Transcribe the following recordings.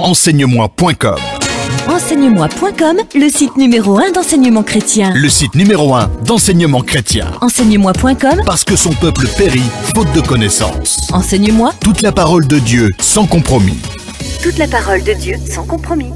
Enseigne-moi.com. Enseigne-moi.com, le site numéro 1 d'enseignement chrétien. Le site numéro 1 d'enseignement chrétien. Enseigne-moi.com, Parce que son peuple périt faute de connaissances. Enseigne-moi, Toute la parole de Dieu sans compromis. toute la parole de Dieu sans compromis.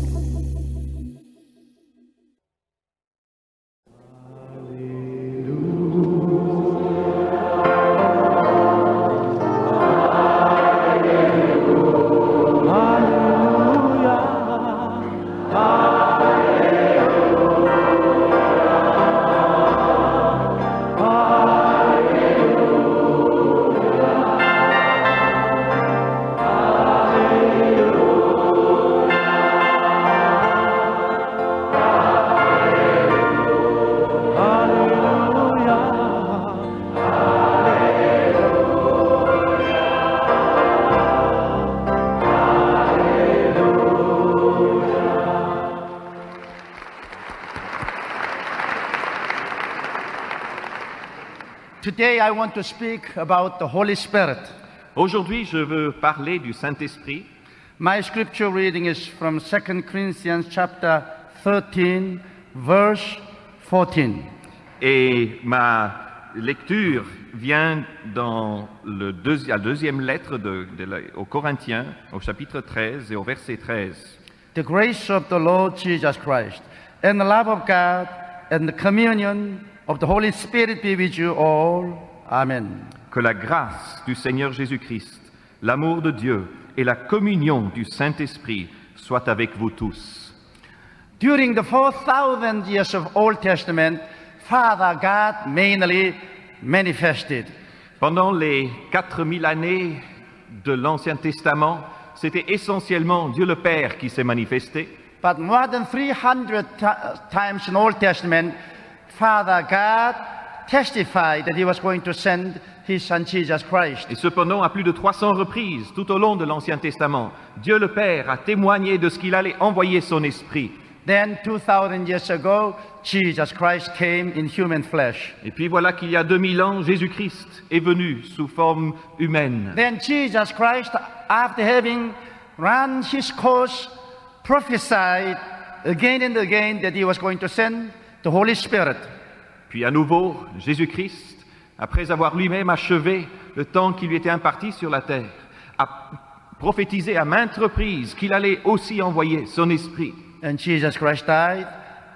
Today I want to speak about the Holy Spirit. Aujourd'hui, je veux parler du Saint-Esprit. My scripture reading is from 2 Corinthians chapter 13, verse 14. Et ma lecture vient dans la deuxième lettre aux Corinthiens, au chapitre 13 et au verset 13. The grace of the Lord Jesus Christ and the love of God and the communion of the Holy Spirit be with you all. Amen. Que la grâce du Seigneur Jésus-Christ, l'amour de Dieu et la communion du Saint-Esprit soient avec vous tous. During the 4,000 years of Old Testament, Father God mainly manifested. Pendant les 4000 années de l'Ancien Testament, c'était essentiellement Dieu le Père qui s'est manifesté. But more than 300 times in Old Testament, Father God testified that he was going to send his son Jesus Christ. Et cependant, à plus de 300 reprises tout au long de l'Ancien Testament, Dieu le Père a témoigné de ce qu'il allait envoyer son Esprit. Then 2,000 years ago, Jesus Christ came in human flesh. Et puis voilà qu'il y a 2000 ans, Jésus-Christ est venu sous forme humaine. Then Jesus Christ, after having run his course, prophesied again and again that he was going to send the Holy Spirit. Puis à nouveau, Jésus-Christ, après avoir lui-même achevé le temps qui lui était imparti sur la terre, a prophétisé à maintes reprises qu'il allait aussi envoyer son Esprit. And Jesus Christ died,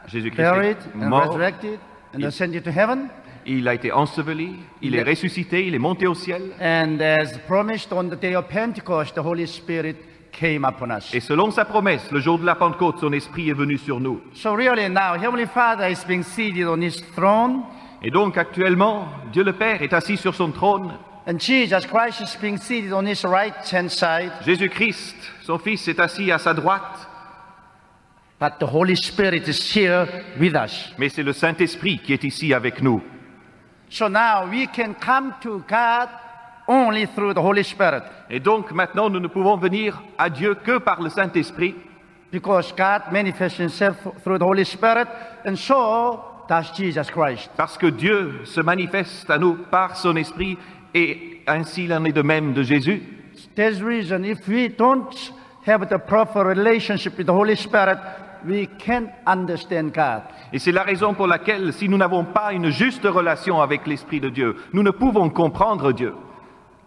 Jésus-Christ buried, est and mort, resurrected, and ascended to heaven. il a été enseveli, il est ressuscité, il est monté au ciel. And as promised on the day of Pentecost, the Holy Spirit came upon us. Et selon sa promesse, le jour de la Pentecôte, son Esprit est venu sur nous. So really now, Heavenly Father is being seated on his throne, Et donc actuellement, Dieu le Père est assis sur son trône. and Jesus Christ is being seated on his right-hand side, Jésus-Christ, son Fils, est assis à sa droite. but the Holy Spirit is here with us. Mais c'est le Saint-Esprit qui est ici avec nous. So now we can come to God only through the Holy Spirit, Et donc maintenant, nous ne pouvons venir à Dieu que par le Saint-Esprit, because God manifests himself through the Holy Spirit, and so does Jesus Christ. parce que Dieu se manifeste à nous par son Esprit, et ainsi il en est de même de Jésus. There's reason if we don't have the proper relationship with the Holy Spirit, we can't understand God. Et c'est la raison pour laquelle, si nous n'avons pas une juste relation avec l'Esprit de Dieu, nous ne pouvons comprendre Dieu.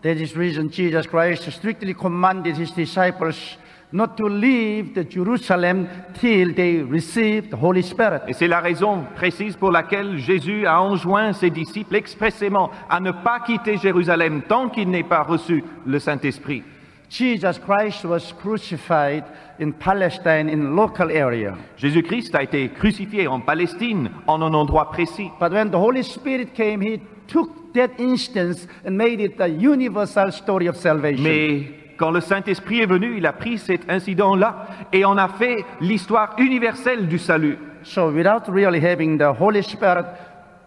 That is reason Jesus Christ strictly commanded his disciples not to leave the Jerusalem till they receive the Holy Spirit. Et c'est la raison précise pour laquelle Jésus a enjoint ses disciples expressément à ne pas quitter Jérusalem tant qu'il n'ait pas reçu le Saint-Esprit. Jesus Christ was crucified in Palestine in local area. Jésus-Christ a été crucifié en Palestine, en un endroit précis. But when the Holy Spirit came, he took that instance and made it a universal story of salvation. Mais quand le Saint-Esprit est venu, il a pris cet incident-là et en a fait l'histoire universelle du salut. So without really having the Holy Spirit,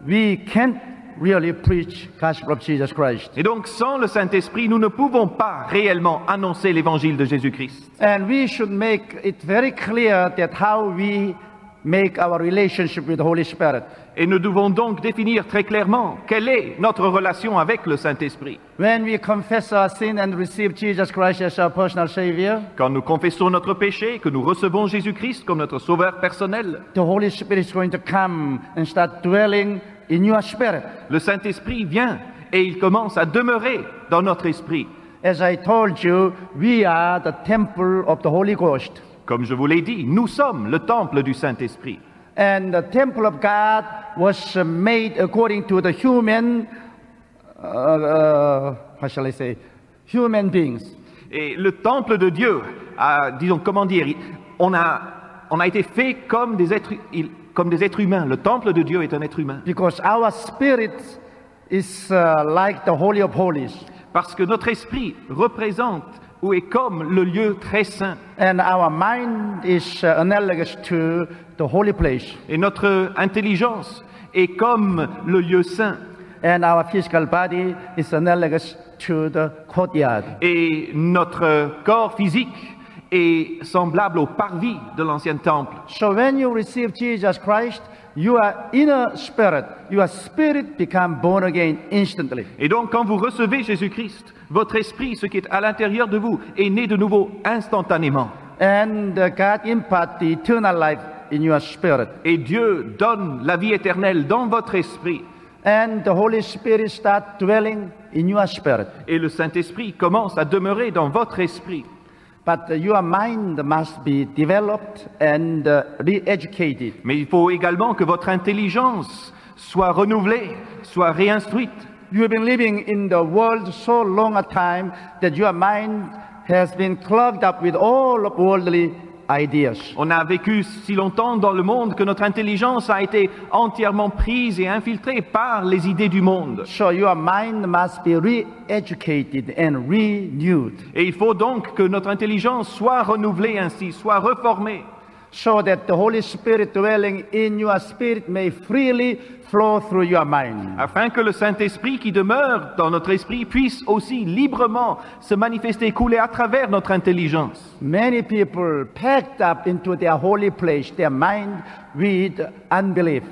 we can't really preach gospel of Jesus Christ. Et donc, sans le Saint-Esprit, nous ne pouvons pas réellement annoncer l'évangile de Jésus-Christ. And we should make it very clear that how we make our relationship with the Holy Spirit. Et nous devons donc définir très clairement quelle est notre relation avec le Saint-Esprit. When we confess our sin and receive Jesus Christ as our personal Savior, Quand nous confessons notre péché, que nous recevons Jésus-Christ comme notre Sauveur personnel, the Holy Spirit is going to come and start dwelling in your spirit. le Saint-Esprit vient et il commence à demeurer dans notre esprit. As I told you, we are the temple of the Holy Ghost. Comme je vous l'ai dit, nous sommes le temple du Saint-Esprit. And the temple of God was made according to the human, how shall I say, human beings. Et le temple de Dieu, disons, comment dire, on a été fait comme des êtres humains. Le temple de Dieu est un être humain. Because our spirit is like the Holy of Holies. Parce que notre esprit représente ou est comme le lieu très saint. And our mind is analogous to the holy place. Et notre intelligence est comme le lieu saint. And our physical body is analogous to the courtyard. Et notre corps physique est semblable au parvis de l'ancien temple. So when you receive Jesus Christ, your inner spirit, your spirit become born again instantly. Et donc quand vous recevez Jésus-Christ, votre esprit, ce qui est à l'intérieur de vous, est né de nouveau instantanément. And God impart the eternal life in your spirit. Et Dieu donne la vie éternelle dans votre esprit. And the Holy Spirit start dwelling in your spirit. Et le Saint-Esprit commence à demeurer dans votre esprit. But your mind must be developed and re-educated. Mais il faut également que votre intelligence soit renouvelée, soit réinstruite. You have been living in the world so long a time that your mind has been clogged up with all of worldly ideas. On a vécu si longtemps dans le monde que notre intelligence a été entièrement prise et infiltrée par les idées du monde. So your mind must be re-educated and renewed. Et il faut donc que notre intelligence soit renouvelée ainsi, soit reformée, so that the Holy Spirit dwelling in your spirit may freely flow through your mind. afin que le Saint-Esprit qui demeure dans notre esprit puisse aussi librement se manifester, couler à travers notre intelligence. Many people packed up into their holy place, their mind with unbelief.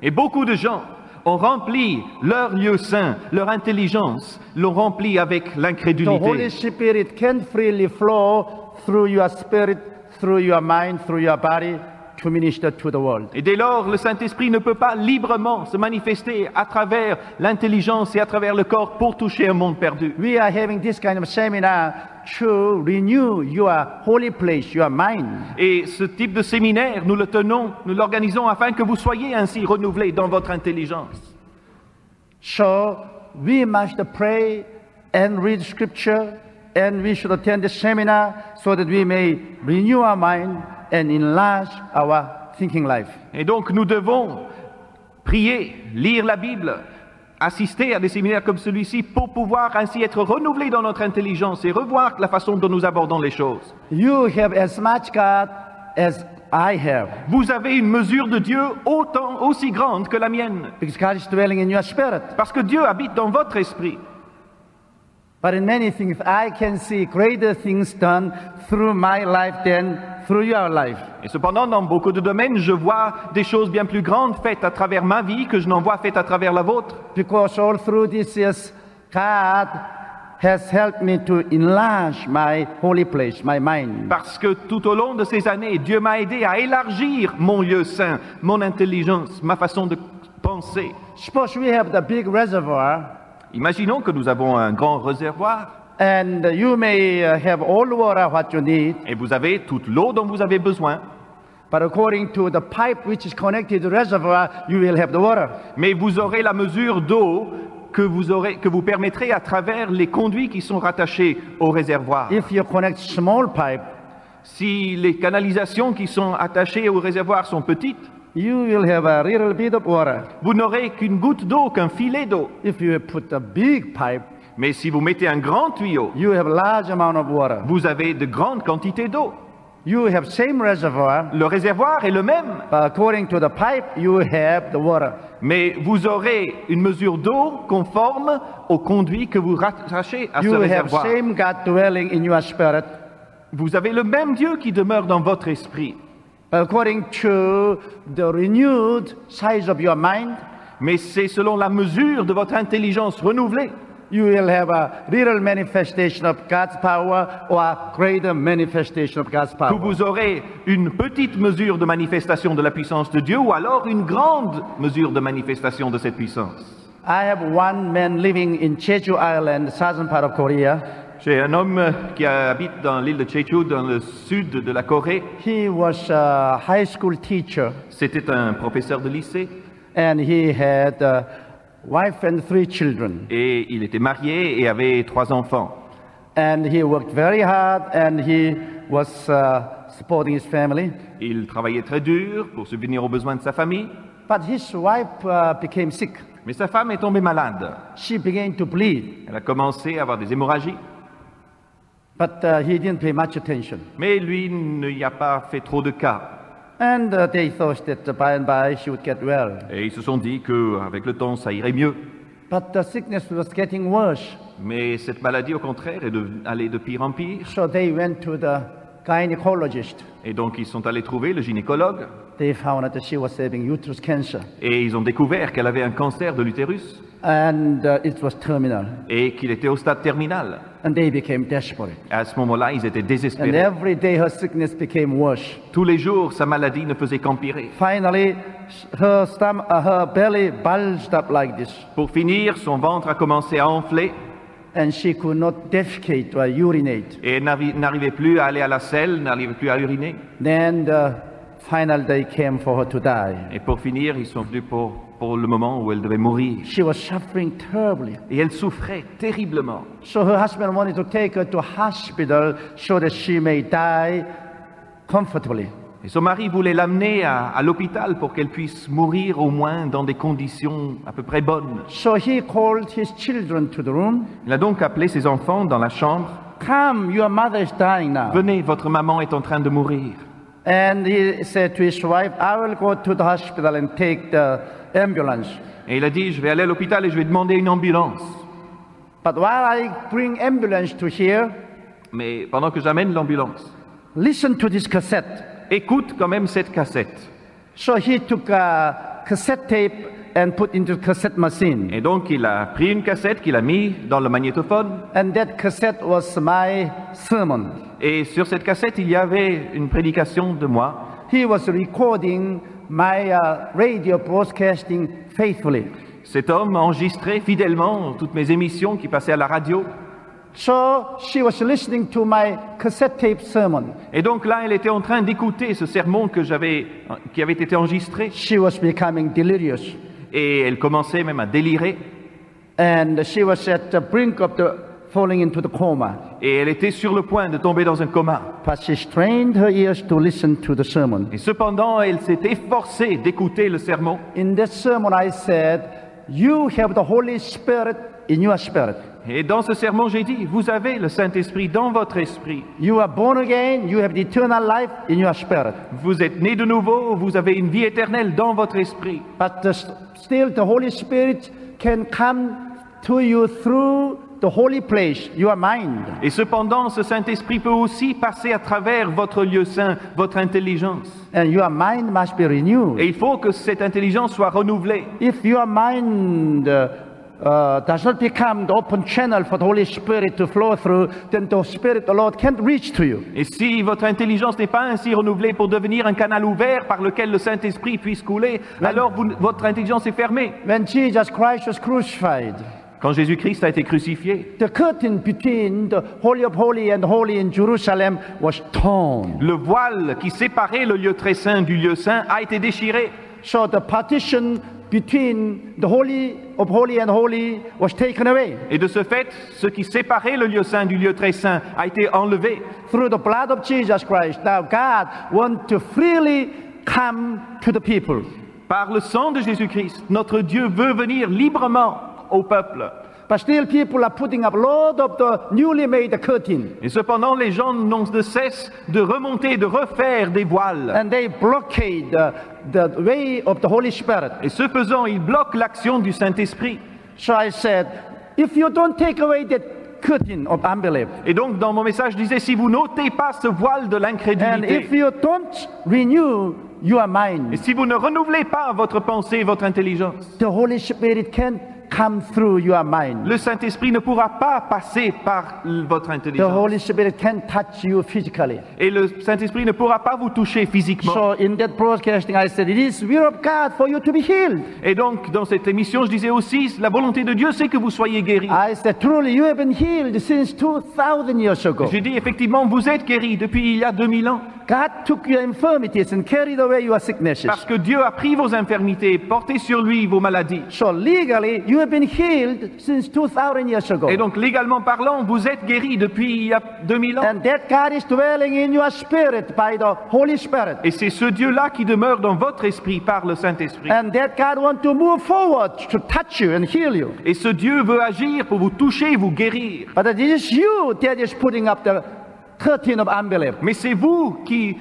Et beaucoup de gens ont rempli leur lieu saint, leur intelligence, l'ont rempli avec The Holy l'incrédulité. Spirit can freely flow through your spirit, through your mind, through your body to minister to the world. Et dès lors, le Saint-Esprit ne peut pas librement se manifester à travers l'intelligence et à travers le corps pour toucher un monde perdu. We are having this kind of seminar to renew your holy place, your mind. Et ce type de séminaire, nous le tenons, nous l'organisons afin que vous soyez ainsi renouvelés dans votre intelligence. So we must pray and read scripture, and we should attend the seminar so that we may renew our mind and enlarge our thinking life. Et donc nous devons prier, lire la Bible, assister à des séminaires comme celui-ci pour pouvoir ainsi être renouvelés dans notre intelligence et revoir la façon dont nous abordons les choses. You have as much God as I have, Vous avez une mesure de Dieu aussi grande que la mienne, because God is dwelling in your spirit. parce que Dieu habite dans votre esprit. But in many things, I can see greater things done through my life than through your life. Et cependant, dans beaucoup de domaines, je vois des choses bien plus grandes faites à travers ma vie que je n'en vois faites à travers la vôtre. Because all through this years, God has helped me to enlarge my holy place, my mind. Parce que tout au long de ces années, Dieu m'a aidé à élargir mon lieu saint, mon intelligence, ma façon de penser. Suppose we have the big reservoir, Imaginons que nous avons un grand réservoir and you may have all the water what you need, et vous avez toute l'eau dont vous avez besoin, but according to the pipe which is connected to the reservoir, you will have the water. mais vous aurez la mesure d'eau que vous permettrez à travers les conduits qui sont rattachés au réservoir. If you connect small pipe, Si les canalisations qui sont attachées au réservoir sont petites, you will have a little bit of water. vous n'aurez qu'une goutte d'eau, qu'un filet d'eau. If you put a big pipe, Mais si vous mettez un grand tuyau, you have large amount of water. vous avez de grandes quantités d'eau. You have same reservoir, Le réservoir est le même, but according to the pipe, you have the water. mais vous aurez une mesure d'eau conforme au conduit que vous rattachez à ce You have réservoir. same God dwelling in your spirit, Vous avez le même Dieu qui demeure dans votre esprit. according to the renewed size of your mind, mais c'est selon la mesure de votre intelligence renouvelée you will have a little manifestation of God's power or a greater manifestation of God's que power. vous aurez une petite mesure de manifestation de la puissance de Dieu ou alors une grande mesure de manifestation de cette puissance. I have one man living in Jeju Island, southern part of Korea. J'ai un homme qui habite dans l'île de Jeju, dans le sud de la Corée. He was a high school teacher, C'était un professeur de lycée and he had a wife and 3 children. et il était marié et avait 3 enfants. And he worked very hard, and he was supporting his family. Il travaillait très dur pour subvenir aux besoins de sa famille, But his wife became sick. mais sa femme est tombée malade. She began to bleed, Elle a commencé à avoir des hémorragies, but he didn't pay much attention. mais lui n'y a pas fait trop de cas. And they thought that by and by she would get well. Et ils se sont dit qu'avec le temps, ça irait mieux. But the sickness was getting worse. Mais cette maladie, au contraire, allait de pire en pire. So they went to the gynecologist. Et donc, ils sont allés trouver le gynécologue. They found that she was having uterus cancer, Et ils ont découvert qu'elle avait un cancer de l'utérus and it was terminal. et qu'il était au stade terminal. And they became desperate. À ce moment-là, ils étaient And désespérés. every day her sickness became worse. Tous les jours, sa maladie ne faisait qu'empirer. Finally, her belly bulged up like this, Pour finir, son ventre a commencé à enfler and she could not defecate or urinate. et elle n'arrivait plus à aller à la selle, n'arrivait plus à uriner. Then the final day came for her to die. Et pour finir, ils sont venus pour le moment où elle devait mourir. She was suffering terribly. Et elle souffrait terriblement. So her husband wanted to take her to hospital so that she may die comfortably. Et son mari voulait l'amener à l'hôpital pour qu'elle puisse mourir au moins dans des conditions à peu près bonnes. So he called his children to the room. Il a donc appelé ses enfants dans la chambre. Come, your mother is dying now. Venez, votre maman est en train de mourir. And he said to his wife, I will go to the hospital and take the ambulance. Et il a dit, je vais aller à l'hôpital et je vais demander une ambulance. But while I bring ambulance to here, Mais pendant que j'amène l'ambulance, listen to this cassette. écoute quand même cette cassette. So he took a cassette tape and put into the cassette machine. Et donc il a pris une cassette qu'il a mis dans le magnétophone. And that cassette was my sermon. Et sur cette cassette, il y avait une prédication de moi. He was recording my radio broadcasting faithfully. Cet homme enregistrait fidèlement toutes mes émissions qui passaient à la radio. So she was listening to my cassette tape sermon. Et donc là, elle était en train d'écouter ce sermon qui avait été enregistré. She was becoming delirious. Et elle commençait même à délirer. And she was at the brink of falling into the coma. Et elle était sur le point de tomber dans un coma. But she strained her ears to listen to the sermon. Et cependant, elle s'est efforcée d'écouter le sermon. In that sermon I said, you have the Holy Spirit in your spirit. Et dans ce sermon, j'ai dit, vous avez le Saint-Esprit dans votre esprit. You are born again, you have the eternal life in your spirit. Vous êtes né de nouveau, vous avez une vie éternelle dans votre esprit. But still the Holy Spirit can come to you through the holy place, your mind. Et cependant, ce Saint-Esprit peut aussi passer à travers votre lieu saint, votre intelligence. And your mind must be renewed. Et il faut que cette intelligence soit renouvelée. If your mind does not become the open channel for the Holy Spirit to flow through, then the Spirit of the Lord can't reach to you. Et si votre intelligence n'est pas ainsi renouvelée pour devenir un canal ouvert par lequel le Saint-Esprit puisse couler, alors votre intelligence est fermée. When Jesus Christ was crucified, Quand Jésus-Christ a été crucifié, the curtain between the Holy of Holies and Holy in Jerusalem was torn. le voile qui séparait le lieu très saint du lieu saint a été déchiré. So the partition between the Holy of Holies and Holy was taken away. Et de ce fait, ce qui séparait le lieu saint du lieu très saint a été enlevé. Through the blood of Jesus Christ, now God wants to freely come to the people. Par le sang de Jésus-Christ, notre Dieu veut venir librement au peuple. But still people are putting up a lot of the newly made curtain. Et cependant, les gens n'ont de cesse de remonter, de refaire des voiles. And they blockade the way of the Holy Spirit. Et ce faisant, ils bloquent l'action du Saint-Esprit. So I said, if you don't take away that curtain of unbelief. Et donc, dans mon message, je disais, si vous n'ôtez pas ce voile de And if l'incrédulité, you don't renew your mind, et si vous ne renouvelez pas votre pensée, votre intelligence, the Holy Spirit can come through your mind. le Saint-Esprit ne pourra pas passer par votre The intelligence. Holy Spirit can touch you physically. Et le Saint-Esprit ne pourra pas vous toucher physiquement. So in that broadcasting, I said, it is will of God for you to be healed. Et donc, dans cette émission, je disais aussi, la volonté de Dieu, c'est que vous soyez guéris. I said, truly, you have been healed since 2,000 years ago. J'ai dit, effectivement, vous êtes guéris depuis il y a 2000 ans. God took your infirmities and carried away your sicknesses. Parce que Dieu a pris vos infirmités, porté sur lui vos maladies. So legally, you have been healed since 2,000 years ago. Et donc, légalement parlant, vous êtes guéris depuis il y a 2000 ans. And that God is dwelling in your spirit by the Holy Spirit. Et c'est ce Dieu-là qui demeure dans votre esprit par le Saint-Esprit. And that God wants to move forward to touch you and heal you. Et ce Dieu veut agir pour vous toucher et vous guérir. But it is you that is putting up the curtain of unbelief. Mais c'est vous qui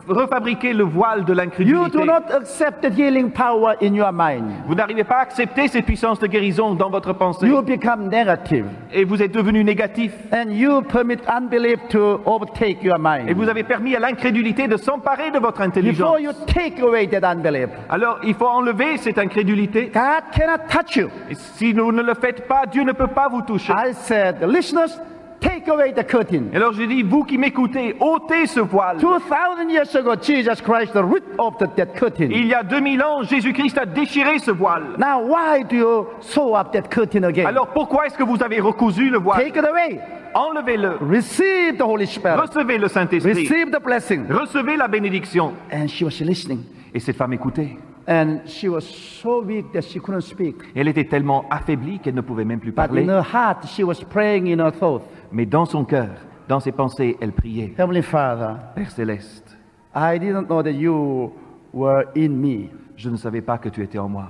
refabriquez le voile de You l'incrédulité. do not accept the healing power in your mind. Vous n'arrivez pas à accepter cette puissance de guérison dans votre pensée. You become negative. Et vous êtes devenu négatif. And you permit unbelief to overtake your Et mind. vous avez permis à l'incrédulité de s'emparer de votre intelligence. Before you take away that unbelief, Alors, il faut enlever cette incrédulité. God cannot touch you. Et si vous ne le faites pas, Dieu ne peut pas vous toucher. I said, listeners, take away the curtain. Et alors j'ai dit, vous qui m'écoutez, ôtez ce voile. 2,000 years ago, Jesus Christ ripped off that curtain. Il y a 2000 ans, Jésus-Christ a déchiré ce voile. Now, why do you sew up that curtain again? Alors pourquoi est-ce que vous avez recousu le voile? Take it away. Enlevez-le. Receive the Holy Spirit. Recevez le Saint-Esprit. Receive the blessing. Recevez la bénédiction. And she was listening. Et cette femme écoutait. And she was so weak that she couldn't speak. Elle était tellement affaiblie qu'elle ne pouvait même plus But in parler. her heart, she was praying in her thought. Mais dans son cœur, dans ses pensées, elle priait. Heavenly Father, Père céleste, I didn't know that you were in me. je ne savais pas que tu étais en moi.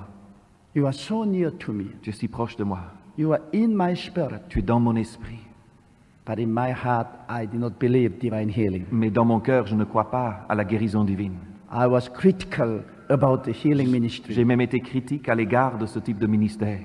You are so near to me. Tu es si proche de moi. You are in my spirit. Tu es dans mon esprit. But in my heart, I did not believe divine healing. Mais dans mon cœur, je ne crois pas à la guérison divine. I was critical about the healing ministry. J'ai même été critique à l'égard de ce type de ministère.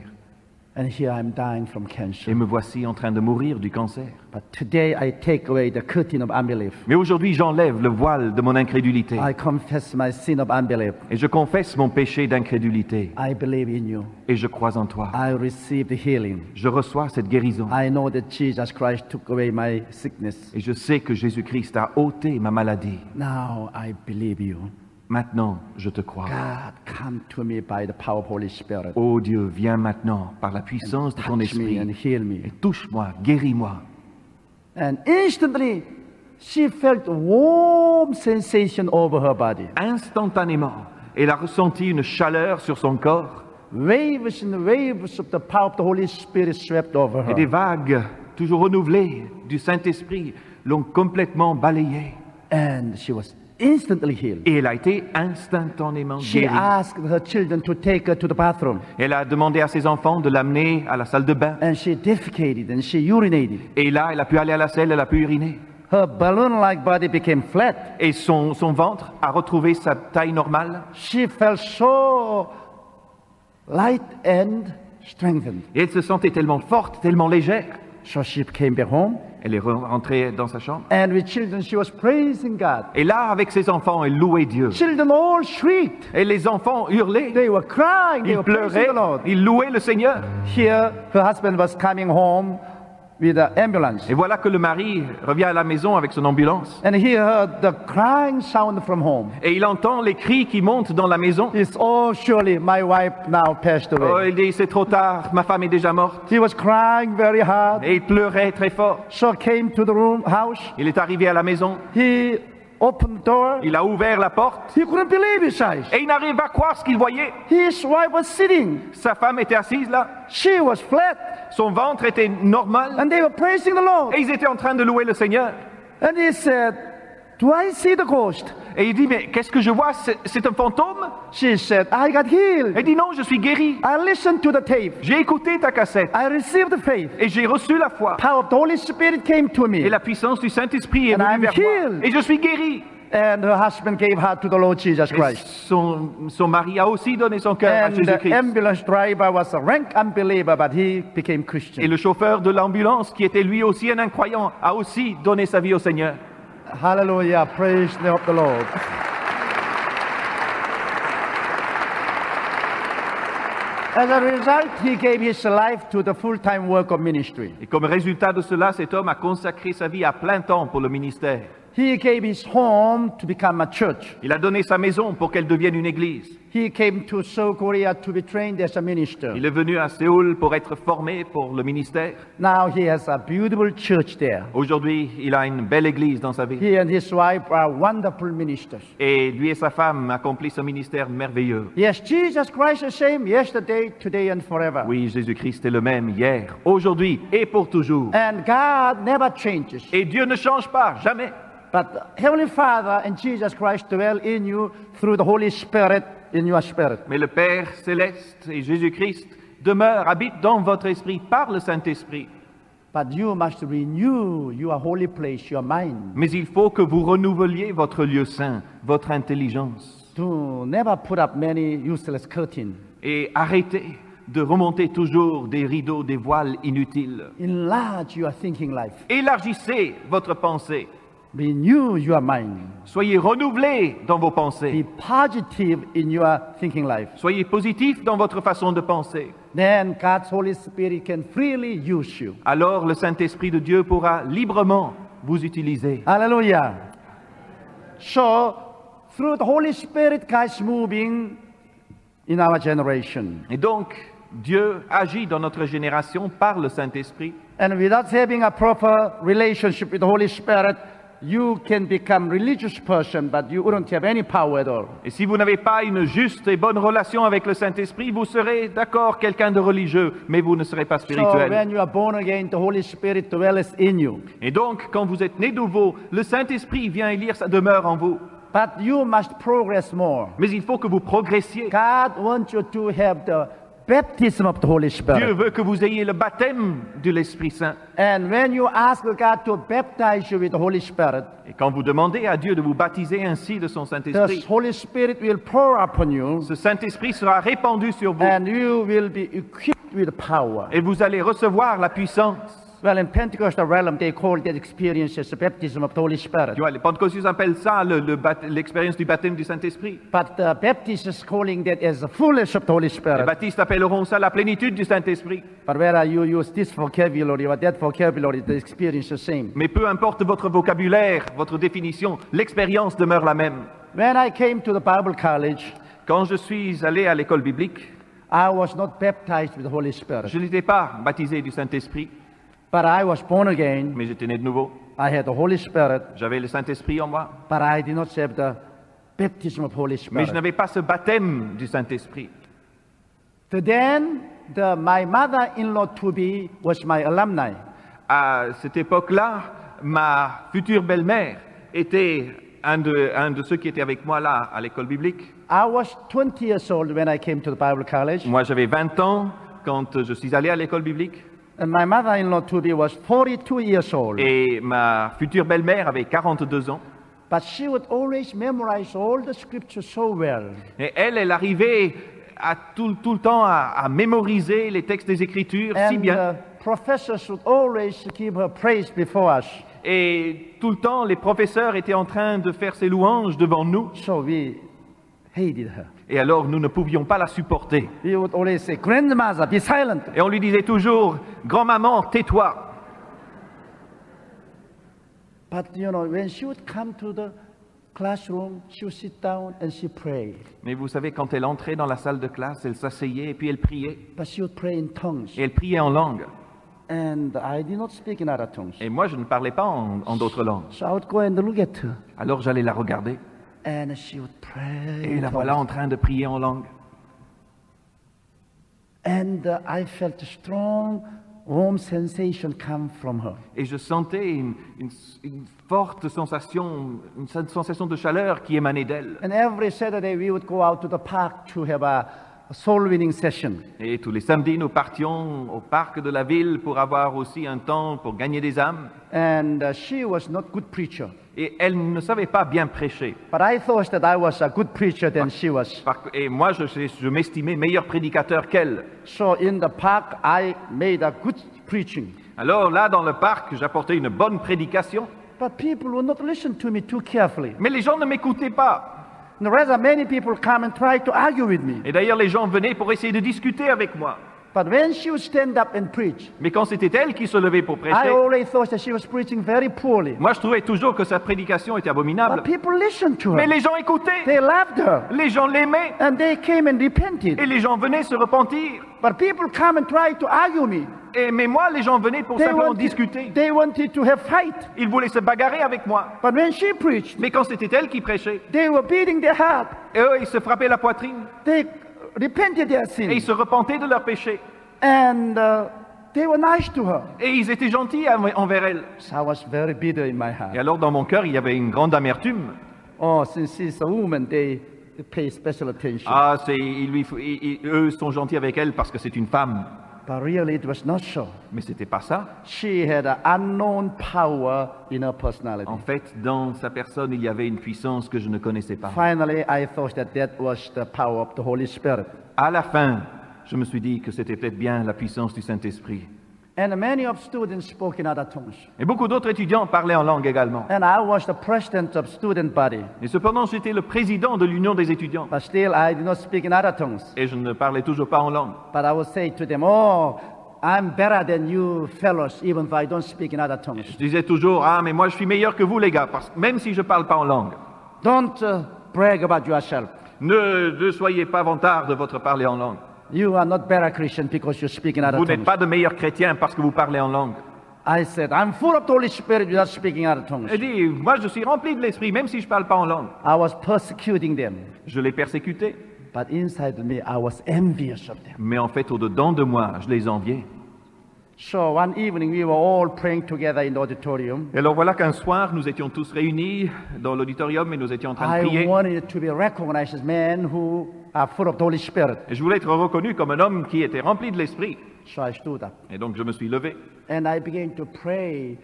And here I'm dying from Et cancer. me voici en train de mourir du cancer. But today I take away the curtain of unbelief. Mais aujourd'hui, j'enlève le voile de mon incrédulité. I confess my sin of unbelief. Et je confesse mon péché d'incrédulité. I believe in you. Et je crois en toi. I receive the healing. Je reçois cette guérison. I know that Jesus Christ took away my sickness. Et je sais que Jésus-Christ a ôté ma maladie. Now I believe you. Maintenant, je te crois. God, come to me by the power of Holy Spirit. Ô Dieu, viens maintenant par la puissance de ton Touch me and esprit. heal me. Et touche-moi, guéris-moi. And instantly, she felt warm sensation over her body. Instantanément, elle a ressenti une chaleur sur son corps. Waves and waves of the power of the Holy Spirit swept over Et des her. vagues, toujours renouvelées, du Saint-Esprit l'ont complètement balayée. And she was instantly healed. Et elle a été instantanément She guérie. asked her children to take her to the bathroom. Elle a demandé à ses enfants de l'amener à la salle de bain. And she defecated and she urinated. Et là, elle a pu aller à la selle, elle a pu uriner. Her balloon-like body became flat. Et son ventre a retrouvé sa taille normale. She felt so light and strengthened. Et elle se sentait tellement forte, tellement légère. So she came back home. Elle est rentrée dans sa chambre. And with children, she was praising God. Et là, avec ses enfants, elle louait Dieu. Children all shrieked. Et les enfants hurlaient. They were crying. They Ils were praising pleuraient. the Lord. Ils louaient le Seigneur. Here, her husband was coming home with an ambulance. Et voilà que le mari revient à la maison avec son ambulance. And he heard the crying sound from home. Et il entend les cris qui montent dans la maison. It's, oh, surely my wife now passed Oh, away. il dit, c'est trop tard, ma femme est déjà morte. He was crying very hard. Et il pleurait très fort. So came to the house. Il est arrivé à la maison. He opened the door. Il a ouvert la porte. He couldn't believe his eyes. Et il n'arrive pas à croire ce qu'il voyait. His wife was sitting. Sa femme était assise là. She was flat. Son ventre était normal. And they were praising the Lord. Et ils étaient en train de louer le Seigneur. And he said, do I see the ghost? Et il dit, mais qu'est-ce que je vois? C'est un fantôme? She said, I got healed. Il dit, non, je suis guéri. I listened to the tape. J'ai écouté ta cassette. I received the faith. Et j'ai reçu la foi. Power of the Holy Spirit came to me. Et la puissance du Saint-Esprit est And I'm venue vers moi. healed. Et je suis guéri. And her husband gave her to the Lord Jesus Et Christ. son mari a aussi donné son cœur à And the Jésus-Christ. ambulance driver was a rank unbeliever, but he became Et Christian. le chauffeur de l'ambulance, qui était lui aussi un incroyant, a aussi donné sa vie au Seigneur. Hallelujah. Praise the name of the Lord. As a result, he gave his life to the full-time work of ministry. Et comme résultat de cela, cet homme a consacré sa vie à plein temps pour le ministère. He gave his home to become a church. Il a donné sa maison pour qu'elle devienne une église. He came to Seoul, Korea to be trained as a minister. Il est venu à Séoul pour être formé pour le ministère. Now he has a beautiful church there. Aujourd'hui, il a une belle église dans sa vie. He and his wife are wonderful ministers. Et lui et sa femme accomplissent un ministère merveilleux. Yes, Jesus Christ is the same yesterday, today, and forever. Oui, Jésus-Christ est le même hier, aujourd'hui et pour toujours. And God never changes. Et Dieu ne change pas, jamais. But Heavenly Father and Jesus Christ dwell in you through the Holy Spirit in your spirit. Mais le Père céleste et Jésus-Christ demeurent, habitent dans votre esprit par le Saint-Esprit. But you must renew your holy place, your mind. Mais il faut que vous renouveliez votre lieu saint, votre intelligence. To never put up many useless curtains. Et arrêtez de remonter toujours des rideaux, des voiles inutiles. Enlarge your thinking life. Élargissez votre pensée. Renew your mind. Soyez renouvelés dans vos Be pensées. positive in your thinking life. Soyez positifs dans votre façon de penser. Then God's Holy Spirit can freely use you. Alors le Saint-Esprit de Dieu pourra librement vous utiliser. Hallelujah. So, through the Holy Spirit, God's moving in our generation. Et donc, Dieu agit dans notre génération par le Saint-Esprit. And without having a proper relationship with the Holy Spirit, you can become religious person, but you wouldn't have any power at all. Et si vous n'avez pas une juste et bonne relation avec le Saint-Esprit, vous serez d'accord quelqu'un de religieux, mais vous ne serez pas So spirituel. when you are born again, the Holy Spirit dwells in you. Et donc, quand vous êtes né nouveau, le Saint-Esprit vient élire sa demeure en vous. But you must progress more. Mais il faut que vous progressiez. God wants you to have the baptism of the Holy Dieu Spirit. veut que vous ayez le baptême de l'Esprit Saint. And when you ask God to baptize you with the Holy Spirit, Et quand vous demandez à Dieu de vous baptiser ainsi de son the Saint-Esprit, Holy Spirit will pour upon you, ce Saint-Esprit sera répandu sur vous. and you will be equipped with power. Et vous allez recevoir la puissance. Well, in Pentecostal realm, they call that experience as the baptism of the Holy Spirit. Tu vois, les pentecôtistes appellent ça l'expérience du baptême du Saint-Esprit. But the Baptists is calling that as the fullness of the Holy Les Spirit. baptistes appelleront ça la plénitude du Saint-Esprit. But whether you use this vocabulary or that vocabulary, the experience is the same. Mais peu importe votre vocabulaire, votre définition, l'expérience demeure la même. When I came to the Bible college, Quand je suis allé à l'école biblique, I was not baptized with the Holy Spirit. je n'étais pas baptisé du Saint-Esprit, But I was born again. mais j'étais né de nouveau. I had the Holy Spirit, J'avais le Saint-Esprit en moi, but I did not have the baptism of Holy mais Spirit. je n'avais pas ce baptême du Saint-Esprit. So then, my mother-in-law to be was my alumni. À cette époque-là, ma future belle-mère était un de ceux qui étaient avec moi là à l'école biblique. I was 20 years old when I came to the Bible college, Moi, j'avais 20 ans quand je suis allé à l'école biblique. and my mother-in-law to be was 42 years old. Et ma future belle-mère avait 42 ans. But she would always memorize all the scriptures so well. Et elle arrivait à tout le temps à mémoriser les textes des Écritures si And bien. the professors would always give her praise before us. Et tout le temps, les professeurs étaient en train de faire ses louanges devant nous. So we hated her. Et alors, nous ne pouvions pas la supporter. We would always say, "Grandmother, be silent." Et on lui disait toujours, « Grand-maman, tais-toi ». But you know, when she would come to the classroom, she would sit down and she prayed. Mais vous savez, quand elle entrait dans la salle de classe, elle s'asseyait et puis elle priait. But she would pray in tongues. Et elle priait en langue. And I did not speak in other tongues. Et moi, je ne parlais pas en d'autres langues. So I would go and look at her. Alors j'allais la regarder. And she would pray. Et in la tongues. voilà en train de prier en langue. And I felt a strong, warm sensation come from her. Et je sentais une forte sensation, une sensation de chaleur qui émanait d'elle. And every Saturday we would go out to the park to have a soul winning session. Et tous les samedis, nous partions au parc de la ville pour avoir aussi un temps pour gagner des âmes. And she was not good preacher. Et elle ne savait pas bien prêcher. But I thought that I was a good preacher than she was. Et moi, je m'estimais meilleur prédicateur qu'elle. So in the park, I made a good preaching. Alors là, dans le parc, j'apportais une bonne prédication. But people would not listen to me too carefully. Mais les gens ne m'écoutaient pas. And rather, many people come and try to argue with me. Et d'ailleurs, les gens venaient pour essayer de discuter avec moi. But when she would stand up and preach, Mais quand c'était elle qui se levait pour I prêcher, always thought that she was preaching very poorly. moi je trouvais toujours que sa prédication était abominable. But people listened to Mais her. les gens écoutaient, They loved her. les gens l'aimaient, And they came and et repented. les gens venaient se repentir. But people come and try to argue me. Mais moi, les gens venaient pour simplement discuter. They wanted to have fight. Ils voulaient se bagarrer avec moi. But when she preached, Mais quand c'était elle qui prêchait, they were beating their heart. et eux, ils se frappaient la poitrine, They repented their et ils sin. se repentaient de leurs péchés. And they were nice to her. Et ils étaient gentils envers elle. So I was very bitter in my Et heart. alors, dans mon cœur, il y avait une grande amertume. Oh, since she's a woman, they pay special attention. Ah, eux sont gentils avec elle parce que c'est une femme. But really, it was not so. Mais c'était pas ça. She had an unknown power in her personality. En fait, dans sa personne, il y avait une puissance que je ne connaissais pas. Finally, I thought that that was the power of the Holy Spirit. À la fin, je me suis dit que c'était peut-être bien la puissance du Saint-Esprit. And many of students spoke in other tongues. Et beaucoup d'autres étudiants parlaient en langue également. And I was the president of student body. Et cependant, j'étais le président de l'Union des étudiants. But still, I did not speak in other tongues. Et je ne parlais toujours pas en langue. But I would say to them, oh, I'm better than you fellows, even if I don't speak in other tongues. Je disais toujours, ah, mais moi je suis meilleur que vous les gars, même si je ne parle pas en langue. Don't brag about yourself. Ne soyez pas vantard de votre parler en langue. You are not better Christian because you speak in other Vous n'êtes tongues. pas de meilleurs chrétiens parce que vous parlez en langue. I said, I'm full of the Holy Spirit without speaking other tongues. Elle dit, moi je suis rempli de l'esprit, même si je ne parle pas en langue. I was persecuting them. Je les persécutais. But inside me, I was envious of them. Mais en fait, au-dedans de moi, je les enviais. So one evening, we were all praying together in the auditorium. Et alors voilà qu'un soir, nous étions tous réunis dans l'auditorium et nous étions en train de I prier. wanted to be recognized as men who are full of the Holy Spirit. Et je voulais être reconnu comme un homme qui était rempli de l'esprit. So I stood up. Et donc je me suis levé. And I began to pray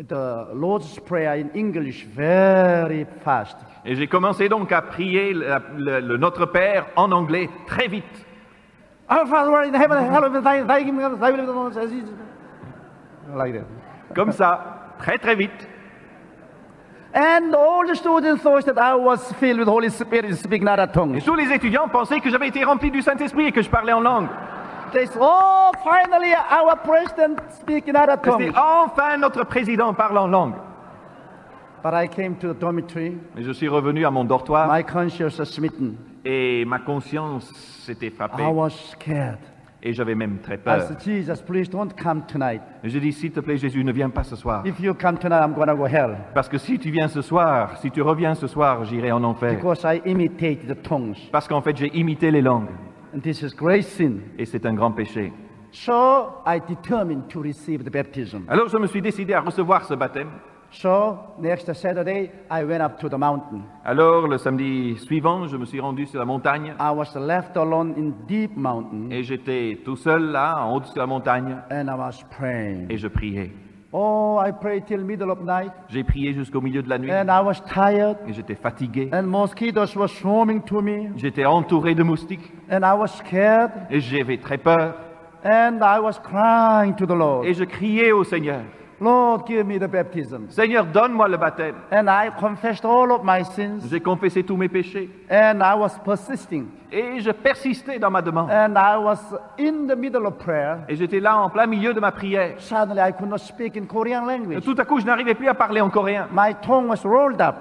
the Lord's Prayer in English very fast. Et j'ai commencé donc à prier le Notre Père en anglais très vite. Our Father who art in heaven, hallowed be thy kingdom, thy will be done as it is. Like that. Comme ça, très très vite. And all the students thought that I was filled with Holy Spirit speaking other Et tongues. tous les étudiants pensaient que j'avais été rempli du Saint-Esprit et que je parlais en langue. They said, oh, finally our president speaking other Et c'était tongues. enfin notre président parle en langue. But I came to the dormitory. Mais je suis revenu à mon dortoir My conscience was smitten. et ma conscience s'était frappée. I was scared. Et j'avais même très I peur. said, Jesus, please don't come tonight. Et j'ai dit, s'il te plaît, Jésus, ne viens pas ce soir. If you come tonight, I'm going to go hell. Parce que si tu viens ce soir, si tu reviens ce soir, j'irai en enfer. Because I imitated the tongues. Parce qu'en fait, j'ai imité les langues. And this is great sin. Et c'est un grand péché. So I determined to receive the baptism. Alors je me suis décidé à recevoir ce baptême. So next Saturday, I went up to the mountain. Alors le samedi suivant, je me suis rendu sur la montagne. I was left alone in deep mountain. Et j'étais tout seul là, en haut de la montagne. And I was praying. Et je priais. Oh, I prayed till middle of night. J'ai prié jusqu'au milieu de la nuit. And I was tired. Et j'étais fatigué. And mosquitoes were swarming to me. J'étais entouré de moustiques. And I was scared. Et j'avais très peur. And I was crying to the Lord. Et je criais au Seigneur. Lord, give me the baptism. Seigneur, donne-moi le baptême. And I confessed all of my sins. J'ai confessé tous mes péchés. And I was persisting. Et je persistais dans ma demande. And I was in the middle of prayer. Et j'étais là en plein milieu de ma prière. Suddenly I could not speak in Korean Et language. tout à coup, je n'arrivais plus à parler en coréen. My tongue was rolled up.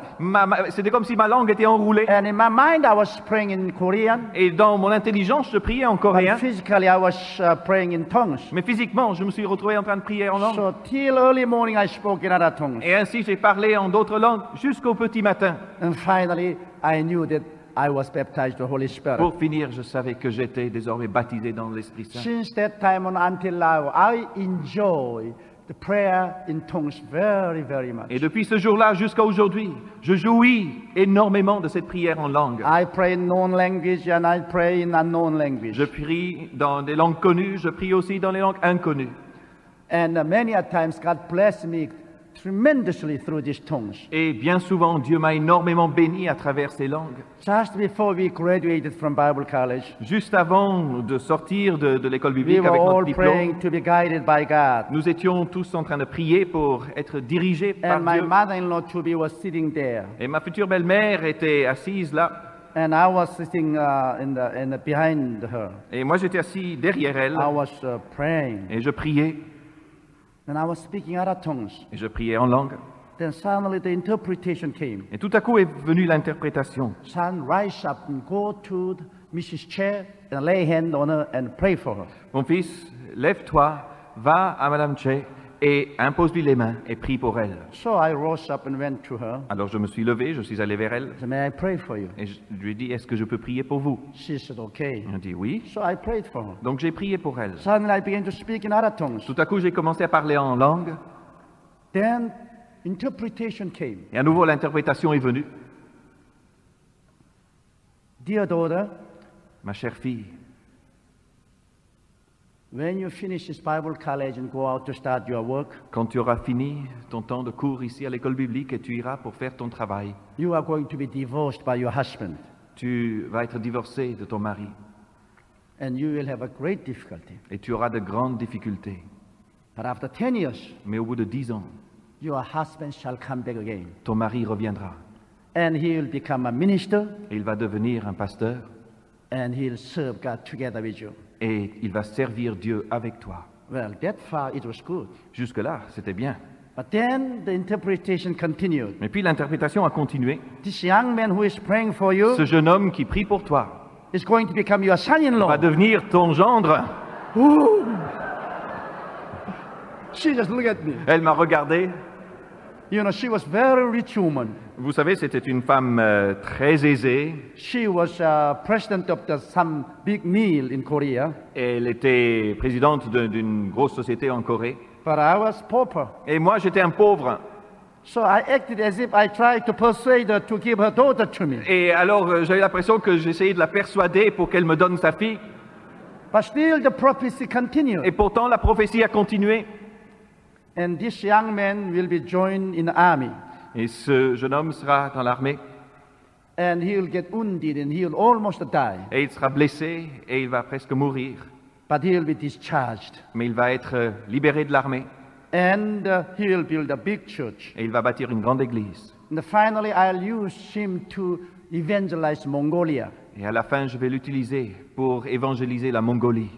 C'était comme si ma langue était enroulée. And in my mind I was praying in Korean. Et dans mon intelligence, je priais en coréen. But physically I was praying in tongues. Mais physiquement, je me suis retrouvé en train de prier en langue. So till early morning I spoke in other tongues. Et ainsi, j'ai parlé en d'autres langues jusqu'au petit matin. And finally I knew that I was baptized with the Holy Spirit. Pour finir, je savais que j'étais désormais baptisé dans l'Esprit Saint. Since that time on until now, I enjoy the prayer in tongues very, very much. Et depuis ce jour-là jusqu'à aujourd'hui, je jouis énormément de cette prière en langue. I pray in known language and I pray in unknown language. Je prie dans des langues connues, je prie aussi dans les langues inconnues. And many a times God blessed me tremendously through these tongues. Et bien souvent, Dieu m'a énormément béni à travers ces langues. Just before we graduated from Bible college, Juste avant de sortir de l'école we biblique were avec notre all diplôme, praying to be guided by God. nous étions tous en train de prier pour être dirigés par And my Dieu. mother-in-law to be was sitting there. Et ma future belle-mère était assise là, And I was sitting behind her. et moi j'étais assis derrière elle, I was praying. et je priais, And I was speaking other tongues. et je priais en langue. Then suddenly the interpretation came. Et tout à coup est venue l'interprétation. Son, rise up and go to Mrs. Chair and lay hand on her and pray for her. Mon fils, lève-toi, va à Madame Che et impose-lui les mains et prie pour elle. So I rose up and went to her. Alors je me suis levé, je suis allé vers elle, I said, may I pray for you? et je lui ai dit, est-ce que je peux prier pour vous? She said, okay. Elle a dit oui. So I prayed for her. Donc j'ai prié pour elle. Suddenly I began to speak in other tongues. Tout à coup, j'ai commencé à parler en langue, Then interpretation came. et à nouveau l'interprétation est venue. Dear daughter, Ma chère fille, when you finish this Bible college and go out to start your work, quand tu auras fini ton temps de cours ici à l'école biblique et tu iras pour faire ton travail, you are going to be divorced by your husband. tu vas être divorcé de ton mari And you will have a great difficulty. et tu auras de grandes difficultés. But after 10 years, Mais au bout de 10 ans, your husband shall come back again. ton mari reviendra And he will become a minister et il va devenir un pasteur and he'll serve God together with you. et il va servir Dieu avec toi. Well, that far it was good. Jusque-là, c'était bien. But then the interpretation continued. Mais puis l'interprétation a continué. This young man who is praying for you Ce jeune homme qui prie pour toi is going to become your son-in-law. va devenir ton gendre. Ooh. She just looked at me. Elle m'a regardé. You know, she was very rich woman. Vous savez, c'était une femme très aisée. She was president of some big mill in Korea. Elle était présidente d'une grosse société en Corée. But I was pauper. Et moi, j'étais un pauvre. So I acted as if I tried to persuade her to give her daughter to me. Et alors, j'avais l'impression que j'essayais de la persuader pour qu'elle me donne sa fille. But still the prophecy Et continued. pourtant, la prophétie a continué. And this young man will be joined in the army. Et ce jeune homme sera dans l'armée. And he will get wounded and he will almost die. Et il sera blessé et il va presque mourir. But he will be discharged. Mais il va être libéré de l'armée. And he will build a big church. Et il va bâtir une grande église. And finally I'll use him to evangelize Mongolia. Et à la fin, je vais l'utiliser pour évangéliser la Mongolie.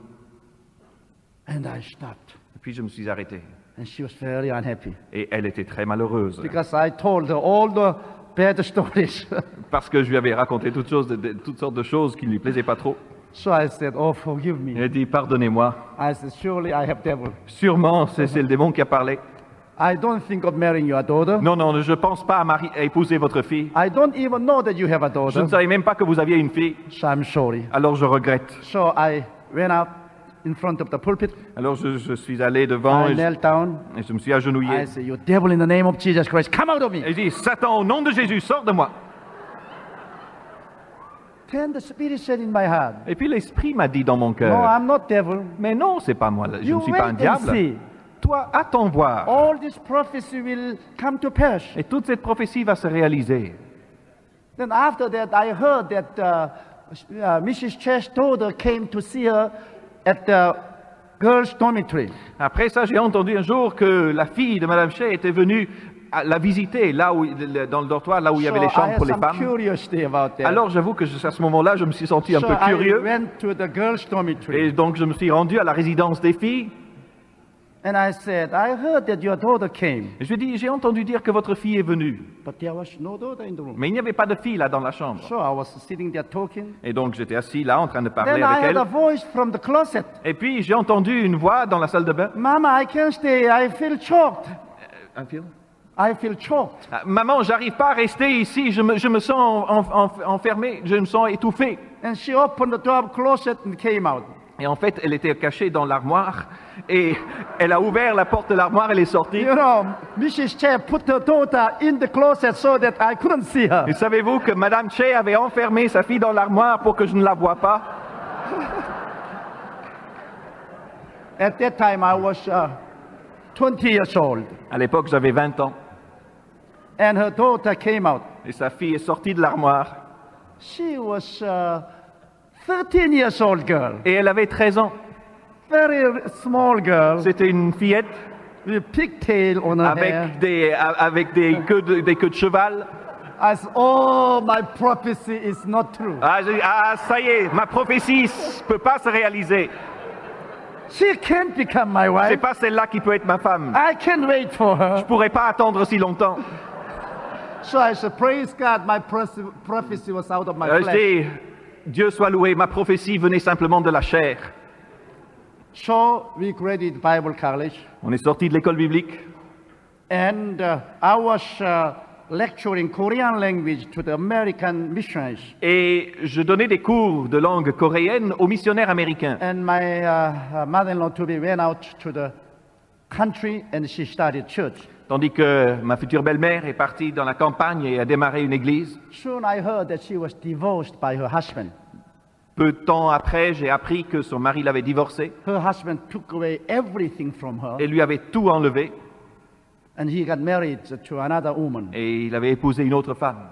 And I stopped. Et puis je me suis arrêté. And she was very unhappy. Et elle était très malheureuse. Because I told her all the bad stories. Parce que je lui avais raconté toutes sortes de choses qui ne lui plaisaient pas trop. So I said, oh, forgive me. Elle a dit, pardonnez-moi. I said, surely I have devil. Sûrement, c'est le démon qui a parlé. I don't think of marrying your daughter. Non, non, je ne pense pas à épouser votre fille. I don't even know that you have a Je daughter. ne savais même pas que vous aviez une fille. So I'm sorry. Alors je regrette. So I went out in front of the pulpit. Alors je suis allé devant I et knelt down. je me suis agenouillé. I said, you devil, in the name of Jesus Christ, come out of me. Et j'ai dit, Satan, au nom de Jésus, sors de moi. Then the Spirit said in my heart, Et puis l'Esprit m'a dit dans mon no, cœur, I'm not devil. mais non, c'est pas moi, je You ne suis pas un wait and diable. see. Toi, attends voir. All this prophecy will come to pass. Et toute cette prophétie va se réaliser. Then after that, I heard that Mrs. Chess daughter came to see her at the girls' dormitory. Après ça, j'ai entendu un jour que la fille de Madame Shea était venue la visiter là où, dans le dortoir, là où il y avait les I chambres had pour les some femmes. curiosity about that. Alors j'avoue que à ce moment-là, je me suis senti un So peu I curieux. went to the girls' dormitory. Et donc je me suis rendu à la résidence des filles. And I said, I heard that your daughter came. Et je lui ai dit, j'ai entendu dire que votre fille est venue. But there was no daughter in the room. Mais il n'y avait pas de fille là dans la chambre. So I was sitting there talking. Et donc j'étais assis là en train de parler Then I avec heard elle. a voice from the closet. Et puis j'ai entendu une voix dans la salle de bain. Mama, I can't stay. I feel choked. I feel choked. Ah, maman, j'arrive pas à rester ici, je me sens enfermé, je me sens étouffé. And she opened the door of the closet and came out. Et en fait, elle était cachée dans l'armoire et elle a ouvert la porte de l'armoire, elle est sortie. You know, Mrs. Che put her daughter in the closet so that I couldn't see her. Et savez-vous que Madame Che avait enfermé sa fille dans l'armoire pour que je ne la voie pas? At that time, I was 20 years old, À l'époque, j'avais 20 ans. and her daughter came out. Et sa fille est sortie de l'armoire. She was 13 years old girl, Et elle avait 13 ans. very small girl C'était une fillette with pigtail on her hair. avec des queues de cheval. I said, "Oh, my prophecy is not true." J'ai dit, ça y est, ma prophétie ne peut pas se réaliser. She can't become my C'est wife. pas celle-là qui peut être ma femme. I can't wait for Je her. pourrais pas attendre si longtemps. So I said, "Praise God, my prophecy was out of my Je flesh." dis, Dieu soit loué, ma prophétie venait simplement de la chair. So we graduated Bible college, On est sorti de l'école biblique and I was lecturing Korean language to the American missionaries. et je donnais des cours de langue coréenne aux missionnaires américains. And my mother-in-law to be went out to the country and she started church. Tandis que ma future belle-mère est partie dans la campagne et a démarré une église. Soon I heard that she was divorced by her husband. Peu de temps après, j'ai appris que son mari l'avait divorcée Her husband took away everything from her, et lui avait tout enlevé and he got married to another woman. et il avait épousé une autre femme.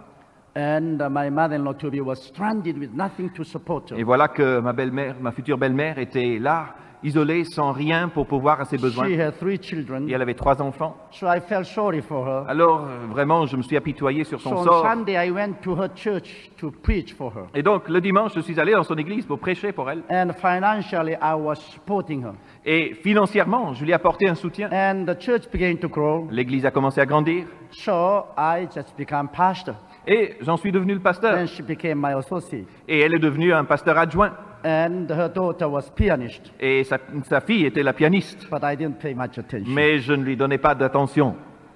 And my mother-in-law to be was stranded with nothing to support Et her. voilà que ma future belle-mère était là, isolée, sans rien pour pourvoir à ses besoins. She had 3 Et children, elle avait 3 enfants. so I felt sorry for her. Alors, vraiment, je me suis apitoyé sur So son on sort. Sunday I went to her church to preach for her. Et donc, le dimanche, je suis allé dans son église pour prêcher pour elle. And financially I was supporting her. Et financièrement, je lui ai apporté un soutien. And the church began to grow. L'église a commencé à grandir. So I just became pastor. Et j'en suis devenu le pasteur. Then she became my associate. Et elle est devenue un pasteur adjoint. And her daughter was pianist, Et sa fille était la pianiste. but I didn't pay much attention. Mais je ne lui donnais pas d'attention.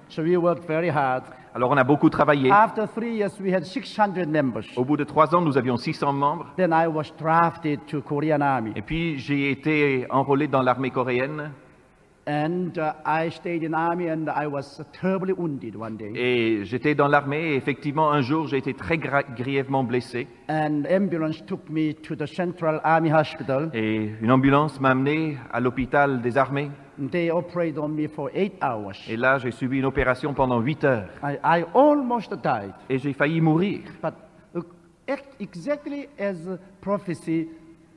So we worked very hard. Alors, on a beaucoup travaillé. After 3 years, we had 600 members. Au bout de 3 ans, nous avions 600 membres. Then I was drafted to Korean Army. Et puis, j'ai été enrôlé dans l'armée coréenne. And I stayed in Army and I was terribly wounded one day. Et j'étais dans l'armée et effectivement, un jour, j'ai été très grièvement blessé. And ambulance took me to the Central Army Hospital. Et une ambulance m'a amené à l'hôpital des armées. They operated on me for 8 hours. Et là, j'ai subi une opération pendant 8 heures. I almost died. Et j'ai failli mourir. But exactly as prophecy,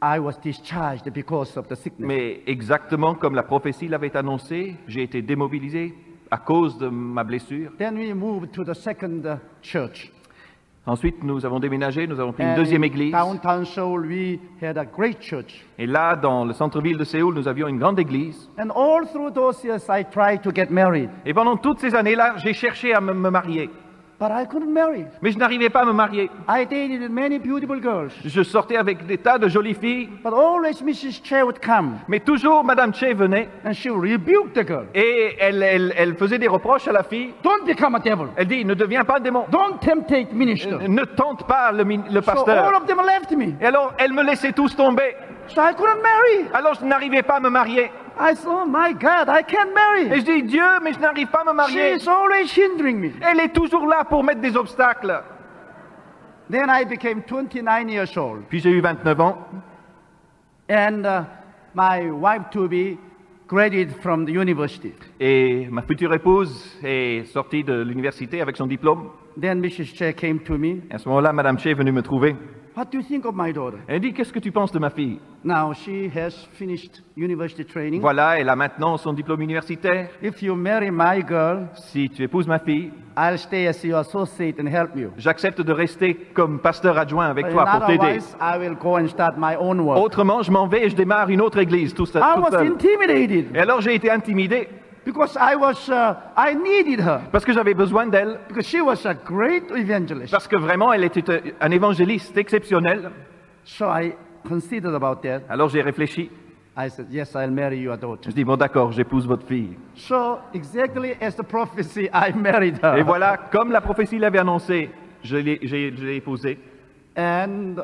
I was discharged because of the sickness. Mais exactement comme la prophétie l'avait annoncé, j'ai été démobilisé à cause de ma blessure. Then we moved to the second church. Ensuite, nous avons déménagé, nous avons pris une And deuxième in église. downtown Seoul, we had a great church. Et là, dans le centre-ville de Séoul, nous avions une grande église. And all through those years, I tried to get married, Et pendant toutes ces années-là, j'ai cherché à me marier. but I couldn't marry. Mais je n'arrivais pas à me marier. I dated many beautiful girls, Je sortais avec des tas de jolies filles, but always Mrs. Che would come mais toujours Madame Che venait and she would rebuke the girl. et elle faisait des reproches à la fille. Don't become a devil. Elle dit, ne deviens pas un démon. Don't temptate minister. Ne tente pas le So all pasteur. of them left me. Et alors, elle me laissait tous tomber. So I couldn't marry. Alors, je n'arrivais pas à me marier. I said, oh my God, I can't Et marry. je dis, Dieu, mais je n'arrive pas à me She marier. is always hindering me. Elle est toujours là pour mettre des obstacles. Then I became 29 years old. Puis j'ai eu 29 ans. And my wife-to-be graduated from the university. Et ma future épouse est sortie de l'université avec son diplôme. Then Mrs. Che came to me. Et à ce moment-là, Madame Che est venue me trouver. What do you think of my daughter? Elle dit, qu'est-ce que tu penses de ma fille? Now she has finished university training. Voilà, elle a maintenant son diplôme universitaire. If you marry my girl, Si tu épouses ma fille, I'll stay as your associate and help you. j'accepte de rester comme pasteur adjoint avec But toi pour t'aider. otherwise, I will go and start my own work. Autrement, je m'en vais et je démarre une autre église tout seul. I toute was seule. intimidated Et alors j'ai été intimidé because I needed her parce que j'avais besoin d'elle, because she was a great evangelist. parce que vraiment elle était un évangéliste exceptionnel. So I considered about that. Alors j'ai réfléchi. I said, yes, I'll marry your daughter. Je dis, bon d'accord, j'épouse votre fille. So exactly as the prophecy, I married her. Et voilà, comme la prophétie l'avait annoncé, je l'ai épousée. And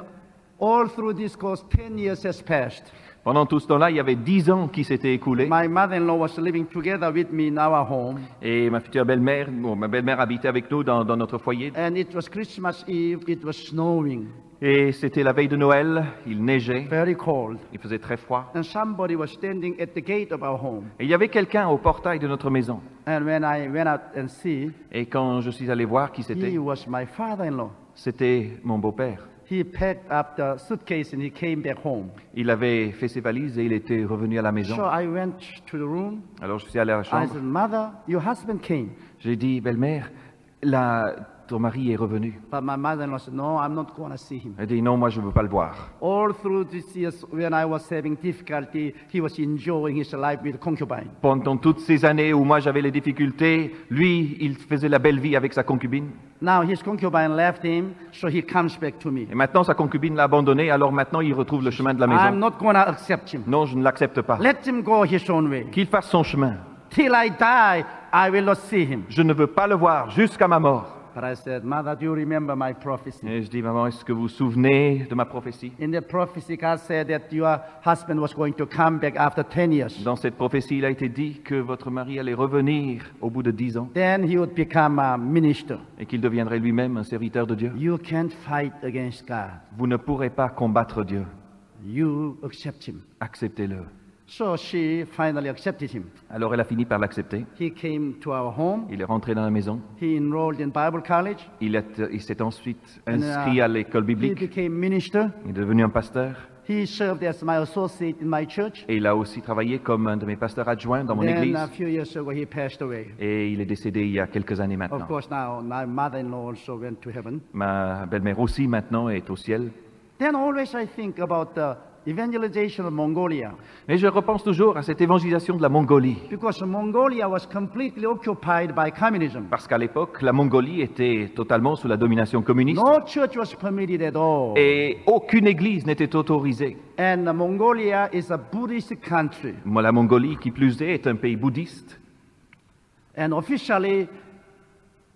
all through this course, 10 years has passed. Pendant tout ce temps-là, il y avait 10 ans qui s'étaient écoulés. My mother-in-law was living together with me in our home. Et ma future belle-mère, ma belle-mère habitait avec nous dans notre foyer. And it was Christmas Eve. It was snowing, Et c'était la veille de Noël, il neigeait, very cold. il faisait très froid. And somebody was standing at the gate of our home. Et il y avait quelqu'un au portail de notre maison. And when I went out and see, Et quand je suis allé voir qui he c'était, was my father-in-law. c'était mon beau-père. He packed up the suitcase and he came back home. Il avait fait ses valises et il était revenu à la maison. So I went to the room. Alors je suis allé à la I chambre. said, Mother, your husband came. J'ai dit, belle-mère, ton mari est revenu. But my mother-in-law said, no, I'm not going to see him. Elle dit, non, moi je ne veux pas le voir. All through these years, when I was having difficulty, he was enjoying his life with concubine. Pendant toutes ces années où moi j'avais les difficultés, lui, il faisait la belle vie avec sa concubine. Now his concubine left him, so he comes back to me. Et maintenant sa concubine l'a abandonné, alors maintenant il retrouve le chemin de la I'm maison. not going to accept him. Non, je ne l'accepte pas. Let him go his own way. Qu'il fasse son chemin. Till I die, I will not see him. Je ne veux pas le voir jusqu'à ma mort. But I said, Mother, do you remember my prophecy? Et je dis, maman, est-ce que vous vous souvenez de ma prophétie? In the prophecy, God said that your husband was going to come back after 10 years. Dans cette prophétie, il a été dit que votre mari allait revenir au bout de 10 ans Then he would become a minister. et qu'il deviendrait lui-même un serviteur de Dieu. You can't fight against God. Vous ne pourrez pas combattre Dieu. You accept him. Acceptez-le. So she finally accepted him. Alors elle a fini par l'accepter. He came to our home. Il est rentré dans la maison. He enrolled in Bible college. Il s'est ensuite And, inscrit à l'école he biblique. became minister. Il est devenu un pasteur. He served as my associate in my church. Et il a aussi travaillé comme un de mes pasteurs adjoints dans mon Then église. a few years ago, he passed away. Et il est décédé il y a quelques années Of maintenant. course, now my mother-in-law also went to heaven. Ma belle-mère aussi maintenant est au ciel. Then always I think about the evangelization of Mongolia, Mais je repense toujours à cette évangélisation de la Mongolie. because Mongolia was completely occupied by communism. Parce qu'à l'époque, la Mongolie était totalement sous la domination communiste. No church was permitted at all. Et aucune église n'était autorisée. And Mongolia is a Buddhist country. Moi, la Mongolie, qui plus est un pays bouddhiste. And officially,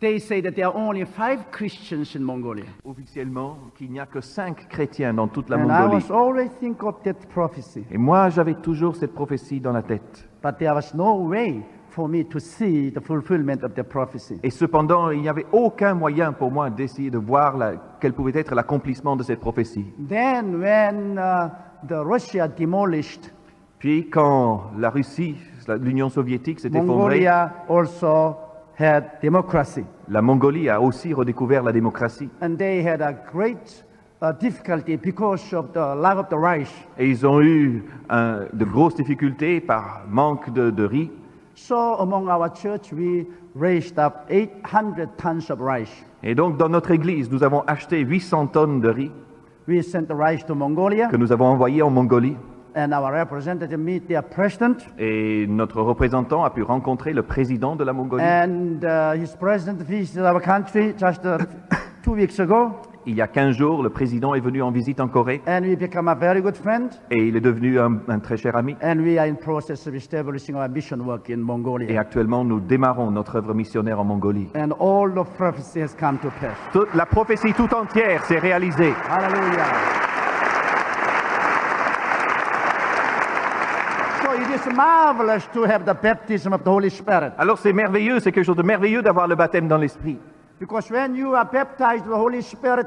they say that there are only 5 Christians in Mongolia. Officiellement, qu'il n'y a que 5 chrétiens dans toute la And I Mongolie. was always think of that prophecy. Et moi, j'avais toujours cette prophétie dans la tête. But there was no way for me to see the fulfillment of the prophecy. Et cependant, il n'y avait aucun moyen pour moi d'essayer de voir quel pouvait être l'accomplissement de cette prophétie. Then when the Russia demolished, Puis quand la Russie, l'Union soviétique s'est effondrée, Mongolia also had democracy. la Mongolie a aussi redécouvert la démocratie. And they had a great difficulty because of the lack of the rice. Et ils ont eu de grosses difficultés par manque de riz. So among our church, we raised up 800 tons of rice. Et donc, dans notre église, nous avons acheté 800 tonnes de riz We sent the rice to Mongolia, que nous avons envoyé en Mongolie. and our representative meet their president, Et notre représentant a pu rencontrer le président de la Mongolie. and his president visited our country just 2 weeks ago, Il y a 15 jours, le président est venu en visite en Corée and we become a very good friend, et il est devenu un très cher ami. and we are in process of establishing our mission work in Et Mongolia. actuellement, nous démarrons notre œuvre missionnaire en Mongolie. And all the prophecy has come to pass. Toute la prophétie tout entière s'est réalisée. Hallelujah. So it is marvelous to have the baptism of the Holy Spirit. Alors c'est merveilleux, c'est quelque chose de merveilleux d'avoir le baptême dans l'esprit. Because when you are baptized with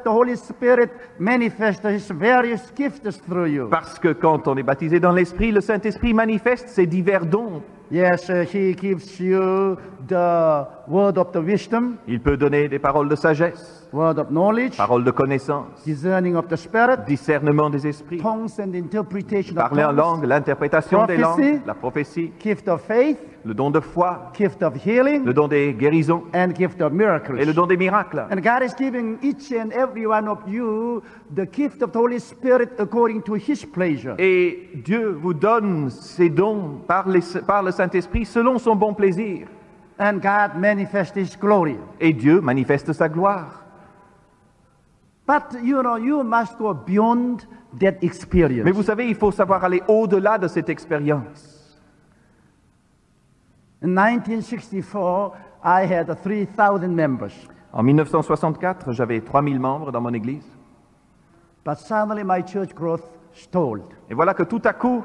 the Holy Spirit manifests His various gifts through you. Parce que quand on est baptisé dans l'esprit, le Saint-Esprit manifeste ses divers dons. Yes, He gives you the word of the wisdom, Il peut donner des paroles de sagesse, word of knowledge, paroles de connaissance, discerning of the Spirit, discernement des esprits, tongues and interpretation of parler en tongues, langue, l'interprétation des Prophecy. langues, la prophétie, gift of faith, le don de foi, gift of healing, le don des guérisons and gift of miracles. et le don des miracles. And God is giving each and every one of you the gift of the Holy Spirit according to His pleasure. Et Dieu vous donne ces dons par le Saint-Esprit selon son bon plaisir. And God manifests His glory. Et Dieu manifeste sa gloire. But you must go beyond that experience. Mais vous savez, il faut savoir aller au-delà de cette expérience. In 1964, I had 3,000 members. En 1964, j'avais 3000 membres dans mon église. But suddenly my church growth stalled. Et voilà que tout à coup,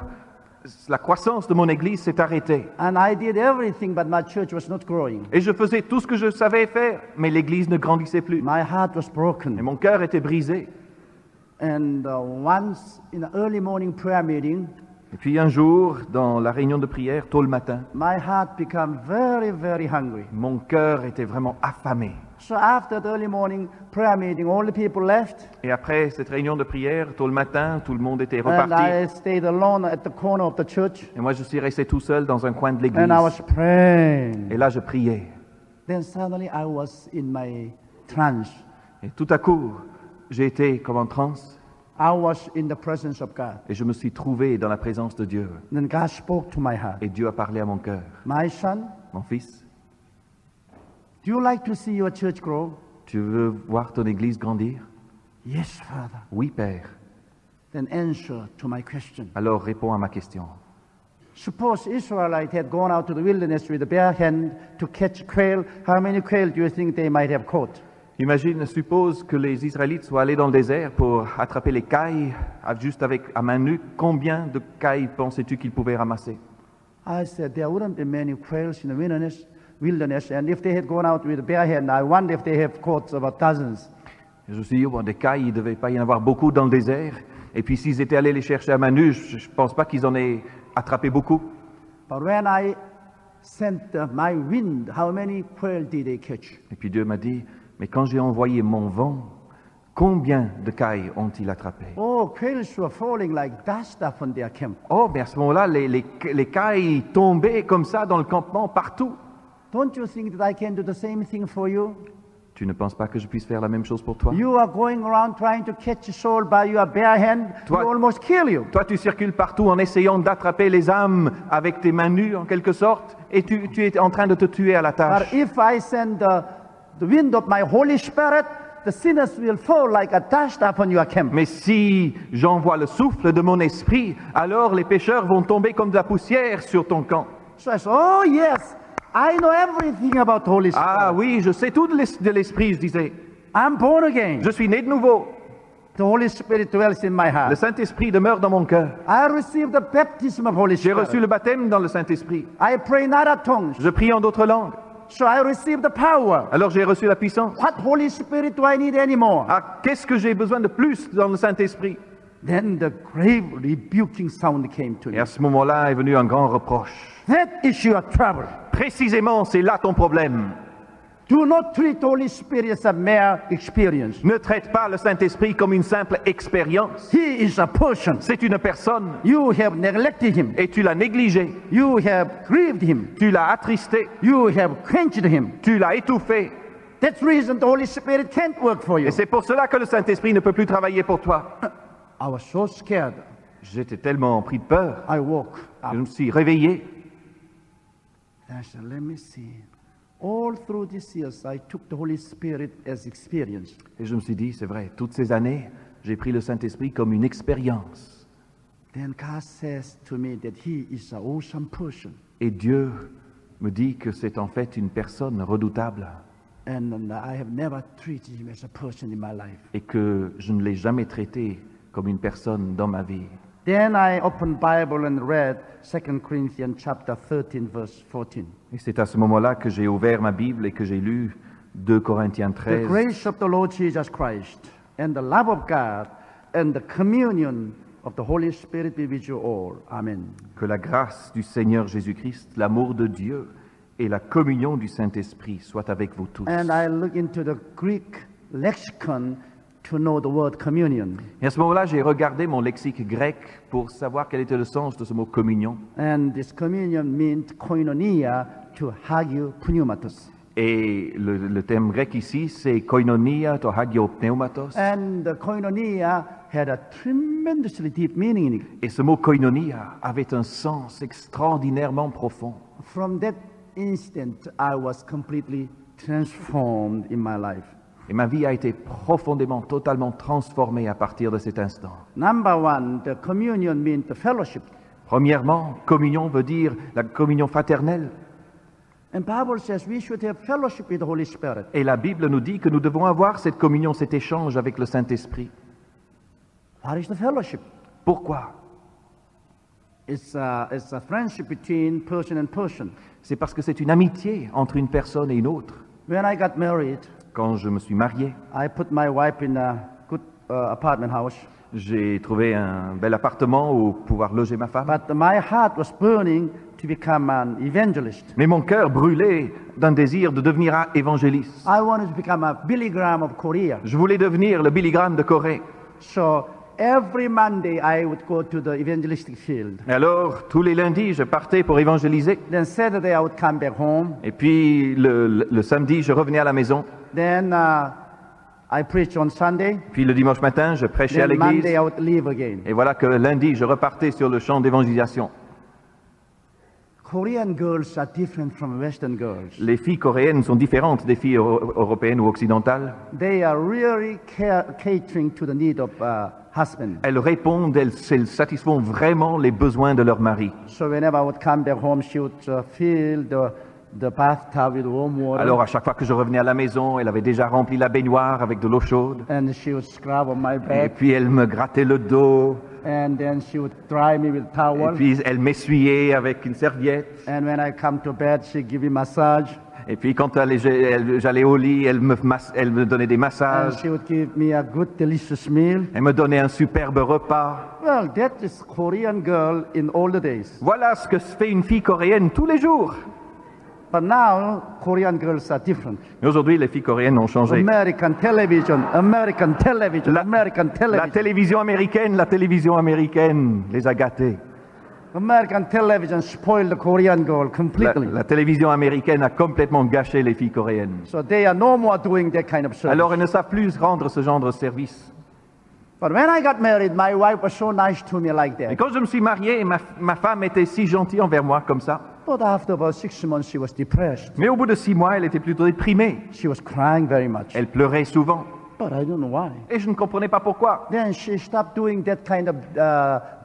la croissance de mon église s'est arrêtée. And I did everything, but my church was not growing. Et je faisais tout ce que je savais faire, mais l'église ne grandissait plus. My heart was Et broken. mon cœur était brisé. And once in an early morning prayer meeting, Et puis un jour, dans la réunion de prière, tôt le matin, my heart became very, very hungry. mon cœur était vraiment affamé. So after the early morning prayer meeting, all the people left, Et après cette réunion de prière, tôt le matin, tout le monde était and reparti. I stayed alone at the corner of the church, Et moi, je suis resté tout seul dans un coin de and I was l'église. praying. Et là, je priais. Then suddenly I was in my trance. Et tout à coup, j'ai été comme en transe. I was in the presence of God. Et je me suis trouvé dans la présence de Dieu. Then God spoke to my heart. Et Dieu a parlé à mon cœur. My son, Mon fils, do you like to see your church grow? tu veux voir ton église grandir? Yes, Father. Oui, Père. Then answer to my question. Alors réponds à ma question. Suppose Israelites had gone out to the wilderness with a bare hand to catch quail. How many quail do you think they might have caught? Imagine, suppose que les Israélites soient allés dans le désert pour attraper les cailles, juste avec à main nue. Combien de cailles pensais-tu qu'ils pouvaient ramasser? I said there wouldn't be many quails in the wilderness, and if they had gone out with a bare hand, I wonder if they have caught about dozens. Et je me suis dit, bon, des cailles, il ne devait pas y en avoir beaucoup dans le désert. Et puis s'ils étaient allés les chercher à main nue, je ne pense pas qu'ils en aient attrapé beaucoup. But when I sent my wind, how many quail did they catch? Et puis Dieu m'a dit, mais quand j'ai envoyé mon vent, combien de cailles ont-ils attrapé? Oh, quails were falling like dust upon their camp. Oh, mais à ce moment-là, les cailles tombaient comme ça dans le campement, partout. Don't you think that I can do the same thing for you? Tu ne penses pas que je puisse faire la même chose pour toi? You are going around trying to catch a soul by your bare hand. Toi- You almost kill you. Toi, tu circules partout en essayant d'attraper les âmes avec tes mains nues, en quelque sorte, et tu es en train de te tuer à la But tâche. if I send the wind of my Holy Spirit, the sinners will fall like a dust upon your camp. Mais si j'envoie le souffle de mon esprit, alors les pécheurs vont tomber comme de la poussière sur ton camp. So I said, oh yes, I know everything about the Holy Spirit. Ah oui, je sais tout de l'esprit, je disais. I'm born again. Je suis né de nouveau. The Holy Spirit dwells in my Le heart. Saint-Esprit demeure dans mon cœur. I received the baptism of Holy J'ai reçu Spirit. le baptême dans le Saint-Esprit. I pray not at tongues. Je prie en d'autres langues. So I received the power. Alors j'ai reçu la puissance. What Holy Spirit do I need anymore? Ah, qu'est-ce que j'ai besoin de plus dans le Saint-Esprit? Then the grave rebuking sound came to Et me. à ce moment-là est venu un grand reproche. That is your trouble. Précisément, c'est là ton problème. Do not treat Holy Spirit as a mere experience. Ne traite pas le Saint-Esprit comme une simple expérience. He is a person. C'est une personne You have neglected him. et tu l'as négligé, You have grieved him. tu l'as attristé, You have quenched him. tu l'as étouffé. That's the reason the Holy Spirit can't work for you. Et c'est pour cela que le Saint-Esprit ne peut plus travailler pour toi. I was so scared. J'étais tellement pris de peur. I woke Je up. me suis réveillé. I said, let me see. All through these years, I took the Holy Spirit as experience. Et je me suis dit, c'est vrai, toutes ces années, j'ai pris le Saint-Esprit comme une expérience. Then God says to me that He is an awesome person. Et Dieu me dit que c'est en fait une personne redoutable And I have never treated Him as a person in my life. et que je ne l'ai jamais traité comme une personne dans ma vie. Then I opened Bible and read 2 Corinthians chapter 13, verse 14. Et c'est à ce moment-là que j'ai ouvert ma Bible et que j'ai lu 2 Corinthiens The 13. grace of the Lord Jesus Christ and the love of God and the communion of the Holy Spirit be with you all. Amen. Que la grâce du Seigneur Jésus-Christ, l'amour de Dieu et la communion du Saint-Esprit soient avec vous tous. And I look into the Greek lexicon to know the word communion. Et à ce moment-là, j'ai regardé mon lexique grec pour savoir quel était le sens de ce mot communion. And this communion means koinonia to hagio pneumatos. Et le terme grec ici, c'est koinonia to hagio pneumatos. And the koinonia had a tremendously deep meaning in it. Et ce mot koinonia avait un sens extraordinairement profond. From that instant, I was completely transformed in my life. Et ma vie a été profondément, totalement transformée à partir de cet instant. Number one, the communion means the fellowship. Premièrement, communion veut dire la communion fraternelle. And Bible says we should have fellowship with the Holy Spirit. Et la Bible nous dit que nous devons avoir cette communion, cet échange avec le Saint-Esprit. What is the fellowship? Pourquoi? It's a friendship between person and person. C'est parce que c'est une amitié entre une personne et une autre. When I got married, Quand je me suis marié, I put my wife in a good apartment house. j'ai trouvé un bel appartement où pouvoir loger ma femme. But my heart was burning to become an evangelist. Mais mon cœur brûlait d'un désir de devenir un évangéliste. I wanted to become a Billy Graham of Korea. Je voulais devenir le Billy Graham de Corée. So every Monday I would go to the evangelistic field. Et alors, tous les lundis, je partais pour évangéliser. Then Saturday I would come back home. Et puis, le samedi, je revenais à la maison. Then I preached on Sunday. Puis le dimanche matin, je prêchais à Then l'église. Monday I would leave again. Et voilà que lundi, je repartais sur le champ d'évangélisation. Korean girls are different from Western girls. Les filles coréennes sont différentes des filles européennes ou occidentales. They are really catering to the need of husband. Elles répondent, elles satisfont vraiment les besoins de leur mari. So whenever I would come back home, she would fill the bathtub with warm water. Alors à chaque fois que je revenais à la maison, elle avait déjà rempli la baignoire avec de l'eau chaude. And she would scrub on my Et back. puis elle me grattait le dos. And then she would dry me with Et towel. puis elle m'essuyait avec une serviette. And when I come to bed, she give me massage. Et puis quand j'allais au lit, elle me donnait des And massages. she would give me a good, delicious meal. Elle me donnait un superbe repas. Well, that is Korean girl in all the days. Voilà ce que fait une fille coréenne tous les jours. But now, Korean girls are different. Mais aujourd'hui, les filles coréennes ont changé. American television, American television, American La television. la télévision américaine les a gâtés. American television spoiled the Korean girl completely. La télévision américaine a complètement gâché les filles coréennes. So they are no more doing that kind of service. Alors elles ne savent plus rendre ce genre de service. But when I got married, my wife was so nice to me like Et that. quand je me suis marié, ma femme était si gentille envers moi comme ça. But after about 6 months, she was depressed. Mais au bout de 6 mois, elle était plutôt déprimée. She was crying very much. Elle pleurait souvent. But I don't know why. Et je ne comprenais pas pourquoi. Then she stopped doing that kind of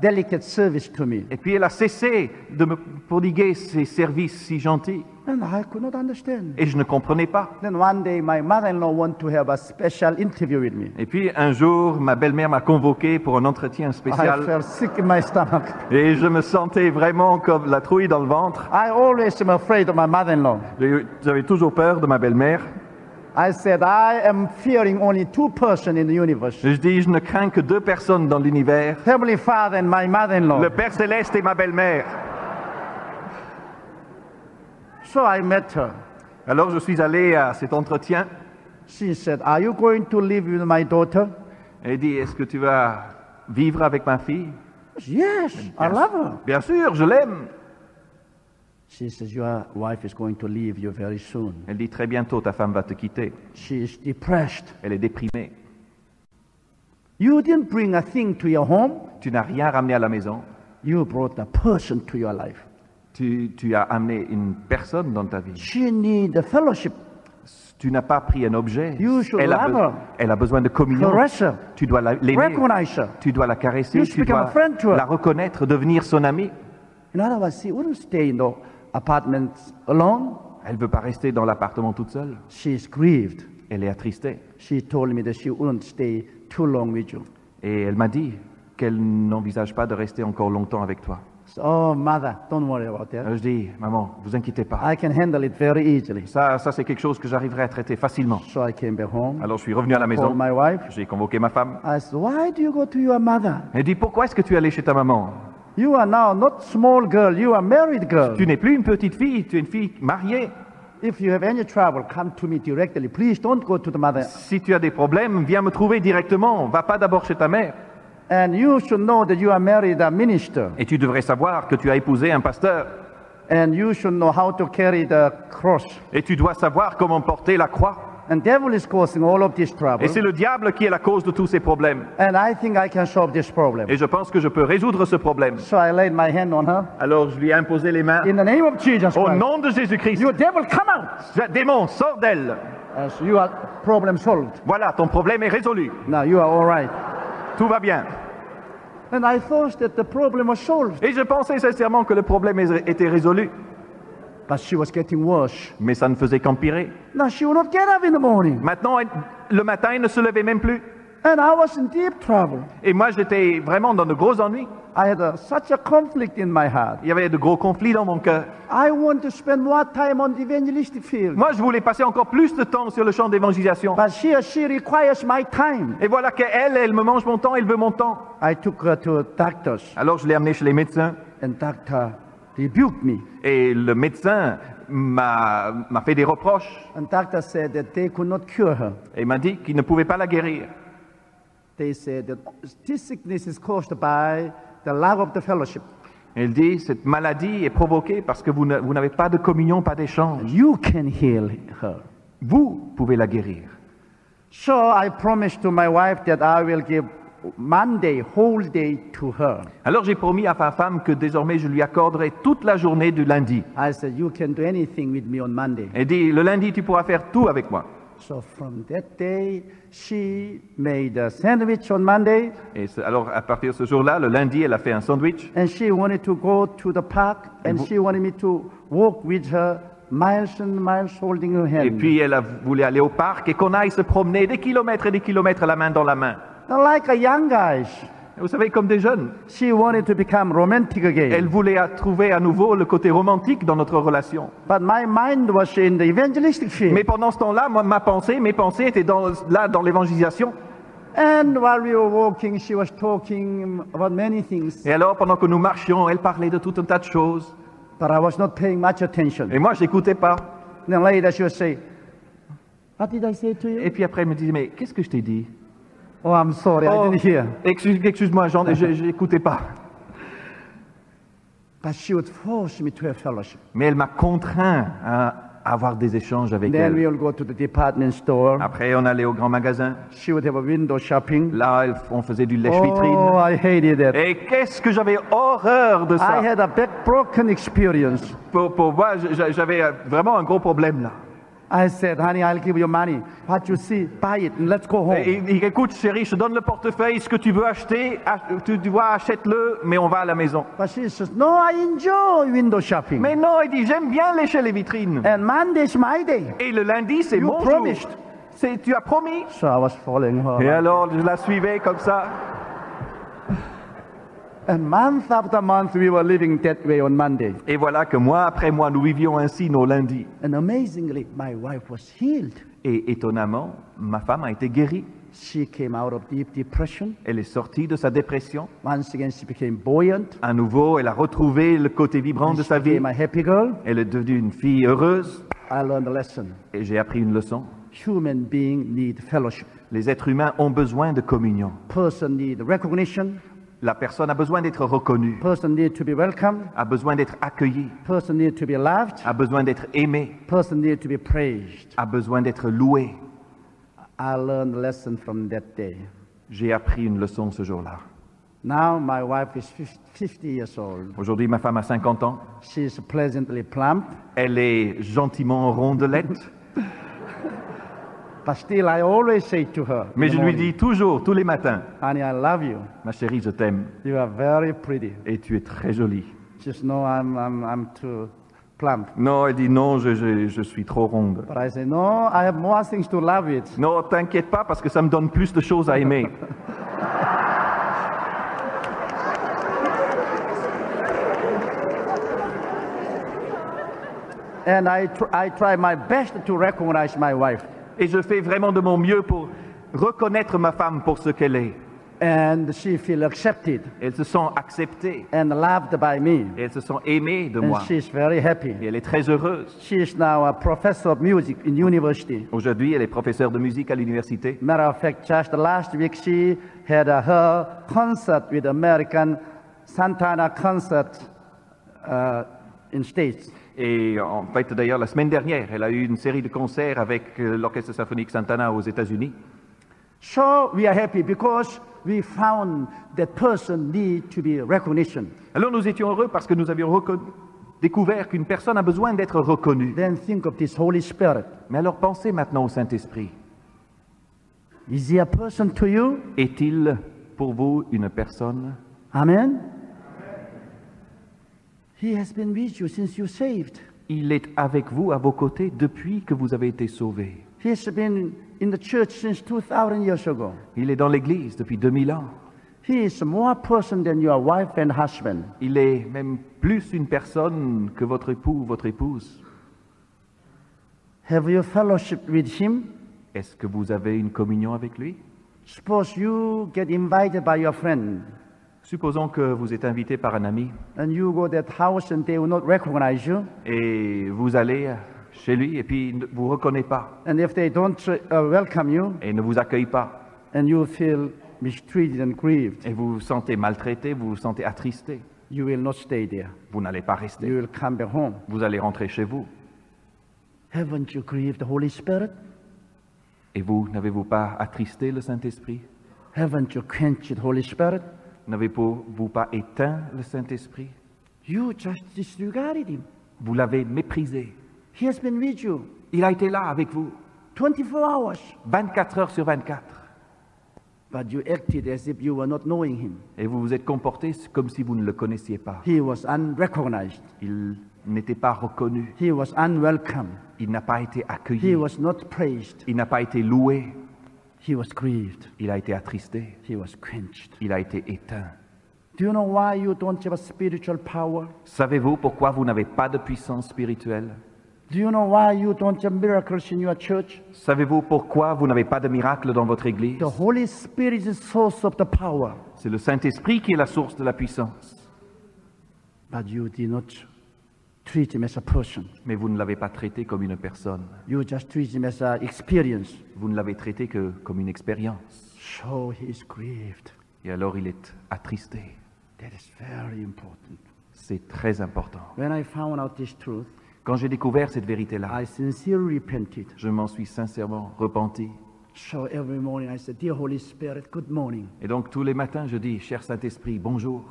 delicate service to me. Et puis elle a cessé de me prodiguer ces services si gentils. And I could not understand. Et je ne comprenais pas. Then one day, my mother-in-law wanted to have a special interview with me. Et puis un jour, ma belle-mère m'a convoqué pour un entretien I spécial. felt sick in my stomach. Et je me sentais vraiment comme la trouille dans le ventre. I always am afraid of my mother-in-law. J'avais toujours peur de ma belle-mère. I said, I am fearing only 2 persons in the universe. Je dis, je ne crains que 2 personnes dans l'univers. Heavenly Father and my mother-in-law. Le Père Céleste et ma belle-mère. So I met her. Alors je suis allé à cet entretien. She said, are you going to live with my daughter? Elle dit, est-ce que tu vas vivre avec ma fille? Yes, I love her. Bien sûr, je l'aime. She says, your wife is going to leave you very soon. Elle dit, très bientôt, ta femme va te quitter. She is depressed. Elle est déprimée. You didn't bring a thing to your home. Tu n'as rien ramené à la maison. You brought a person to your life. Tu as amené une personne dans ta vie. She needs a fellowship. Tu n'as pas pris un objet. You should Elle a, love her. elle a besoin de communion. Caress her. Tu dois l'aimer. Recognize her. Tu dois la caresser. You Tu should become dois a friend to her. la reconnaître, devenir son amie. In other words, she wouldn't stay in the apartment alone. Elle ne veut pas rester dans l'appartement toute seule. She's grieved. Elle est attristée. She told me that she wouldn't stay too long with you. Et elle m'a dit qu'elle n'envisage pas de rester encore longtemps avec toi. So, oh, mother, don't worry about that. Alors je dis, maman, vous inquiétez pas. I can handle it very easily. Ça c'est quelque chose que j'arriverai à traiter facilement. So I came back home. Alors je suis revenu à la Called maison. my wife. J'ai convoqué ma femme. I said, why do you go to your mother? Elle dit, pourquoi est-ce que tu es allé chez ta maman? You are now not small girl, you are married girl. Tu n'es plus une petite fille, tu es une fille mariée. If you have any trouble, come to me directly. Please don't go to the mother. Si tu as des problèmes, viens me trouver directement. Va pas d'abord chez ta mère. And you should know that you are married a minister. Et tu devrais savoir que tu as épousé un pasteur. And you should know how to carry the cross. Et tu dois savoir comment porter la croix. And devil is causing all of this trouble. Et c'est le diable qui est la cause de tous ces problèmes. And I think I can solve this problem. Et je pense que je peux résoudre ce problème. So I laid my hand on her. Alors je lui ai imposé les mains. In the name of Jesus Au Christ. nom de Jésus-Christ. You devil, come out. Démon, sors d'elle. So you are problem solved. Voilà, ton problème est résolu. Now you are all right. Tout va bien. And I thought that the problem was solved. Et je pensais sincèrement que le problème était résolu. But she was getting worse. Mais ça ne faisait qu'empirer. Now she will not get up in the morning. Maintenant, le matin, elle ne se levait même plus. And I was in deep trouble. Et moi, j'étais vraiment dans de gros ennuis. I had such a conflict in my heart. Il y avait de gros conflits dans mon cœur. I want to spend more time on the evangelistic field. Moi, je voulais passer encore plus de temps sur le champ d'évangélisation. But she requires my time. Et voilà qu'elle, elle me mange mon temps, elle veut mon temps. I took her to doctors, Alors, je l'ai amenée chez les médecins. and doctor rebuked me. Et le médecin m'a fait des reproches. And doctor said that they could not cure her. Et m'a dit qu'il ne pouvait pas la guérir. They said that this sickness is caused by the lack of the fellowship. Elle dit, cette maladie est provoquée parce que vous n'avez pas de communion, pas d'échange. You can heal her. Vous pouvez la guérir. So I promised to my wife that I will give Monday whole day to her. Alors j'ai promis à ma femme que désormais je lui accorderai toute la journée du lundi. I said, you can do anything with me on Monday. Elle dit, le lundi tu pourras faire tout avec moi. So from that day, she made a sandwich on Monday, Et alors à partir de ce jour-là, le lundi, elle a fait un sandwich. and she wanted to go to the park, and she wanted me to walk with her miles and miles holding her hand. Et puis elle voulait aller au parc et qu'on aille se promener des kilomètres et des kilomètres la main dans la main. Like a young guy, Vous savez, comme des jeunes. she wanted to become romantic again. Elle voulait trouver à nouveau le côté romantique dans notre relation. But my mind was in the evangelistic field. Mais pendant ce temps-là, moi, mes pensées étaient dans l'évangélisation. And while we were walking, she was talking about many things. Et alors, pendant que nous marchions, elle parlait de tout un tas de choses. But I was not paying much attention. Et moi, je n'écoutais pas. Then later she would say, what did I say to you? Et puis après, elle me disait, mais qu'est-ce que je t'ai dit? Oh, I'm sorry, I didn't hear. Excuse-moi, je n'écoutais pas. But she would force me to have fellowship. Mais elle m'a contraint à avoir des échanges avec Then we elle. will go to the department store. Après, on allait au grand magasin. She would have a window shopping. Là, on faisait du lèche-vitrine. Oh, I hated that. Et qu'est-ce que j'avais horreur de ça. I had a backbroken experience. Pour moi, j'avais vraiment un gros problème là. I said, honey, I'll give you money. What you see, buy it and let's go home. Et écoute, chérie, je te donne le portefeuille, ce que tu veux acheter, tu vois, achète-le, mais on va à la maison. But she says, no, I enjoy window shopping. Mais non, il dit, j'aime bien lécher les vitrines. And Monday's my day. Et le lundi, c'est You mon promised. jour. Tu as promis. So I was following her. Et alors, je la suivais comme ça. And month after month, we were living that way on Monday. Et voilà que mois après mois, nous vivions ainsi nos lundis. And amazingly, my wife was healed. Et étonnamment, ma femme a été guérie. She came out of deep depression. Elle est sortie de sa dépression. Once again, she became buoyant. À nouveau, elle a retrouvé le côté vibrant de She sa vie. became a happy girl. Elle est devenue une fille heureuse. I learned a lesson. Et j'ai appris une leçon. Human beings need fellowship. Les êtres humains ont besoin de communion. Person need recognition. La personne a besoin d'être reconnue, Person need to be welcomed. a besoin d'être accueillie, Person need to be loved. a besoin d'être aimée, Person need to be praised. a besoin d'être louée. I learned a lesson from that day. J'ai appris une leçon ce jour-là. Now my wife is 50 years old. Aujourd'hui, ma femme a 50 ans. She's pleasantly plump, Elle est gentiment rondelette. but still I always say to her, Mais in the je lui morning, dis toujours, tous les matins, honey, I love you. ma chérie, je t'aime You are very pretty. et tu es très jolie. Just know I'm too plump. Non, elle dit non, je suis trop ronde. But I say, no, I have more things to love it. Non, t'inquiète pas parce que ça me donne plus de choses à aimer. And I try my best to recognize my wife. Et je fais vraiment de mon mieux pour reconnaître ma femme pour ce qu'elle est. And she feels accepted Elles se sent acceptées. and loved by me. Et elles se sont aimées de And moi. she's very happy. Et elle est très heureuse. She is now a professor of music in university. Aujourd'hui, elle est professeure de musique à l'université. Matter of fact, just last week she had her concert with American Santana concert in States. Et en fait, d'ailleurs, la semaine dernière, elle a eu une série de concerts avec l'Orchestre symphonique Santana aux États-Unis. So we are happy because we found that person need to be recognition. Alors nous étions heureux parce que nous avions découvert qu'une personne a besoin d'être reconnue. Then think of this Holy Spirit. Mais alors pensez maintenant au Saint-Esprit. Is he a person to you? Est-il pour vous une personne? Amen. He has been with you since you saved. Il est avec vous, à vos côtés, depuis que vous avez été sauvés. He has been in the church since 2000 years ago. Il est dans l'Église depuis 2000 ans. He is more person than your wife and husband. Il est même plus une personne que votre époux ou votre épouse. Have you fellowship with him? Est-ce que vous avez une communion avec lui? Suppose you get invited by your friend Supposons que vous êtes invité par un ami and you go to that house and they will not recognize you. et vous allez chez lui et puis il ne vous reconnaît pas And if they don't welcome you et ne vous accueille pas and you feel mistreated and grieved, et vous vous sentez maltraité, vous vous sentez attristé, you will not stay there. vous n'allez pas You rester. will come back home. Vous allez rentrer chez vous. Haven't you grieved the Holy Spirit? Et vous, n'avez-vous pas attristé le Saint-Esprit? Haven't you quenched the Holy Spirit? N'avez-vous pas éteint le Saint-Esprit? You just disregarded him. Vous l'avez méprisé. He has been with you Il a été là avec vous, 24 hours, 24 heures sur 24. but you acted as if you were not knowing him. Et vous vous êtes comporté comme si vous ne le connaissiez pas. He was unrecognized. Il n'était pas reconnu. He was unwelcome. Il n'a pas été He accueilli. was not praised. Il n'a pas été loué. He was grieved. Il a été attristé. He was quenched. Il a été éteint. Do you know why you don't have a spiritual power? Savez-vous pourquoi vous n'avez pas de puissance spirituelle? Do you know why you don't have miracles in your church? Savez-vous pourquoi vous n'avez pas de miracle dans votre église? The Holy Spirit is the source of the power, C'est le Saint-Esprit qui est la source de la puissance. but you did not treat him as a person. Mais vous ne l'avez pas traité comme une personne. You just treat him as an experience. Vous ne l'avez traité que comme une expérience. So he is grieved. Et alors il est attristé. That is very important. C'est très important. When I found out this truth, Quand j'ai découvert cette vérité-là, I sincerely repented. je m'en suis sincèrement repenti. So every morning I said, Dear Holy Spirit, good morning. Et donc tous les matins, je dis, cher Saint-Esprit, bonjour.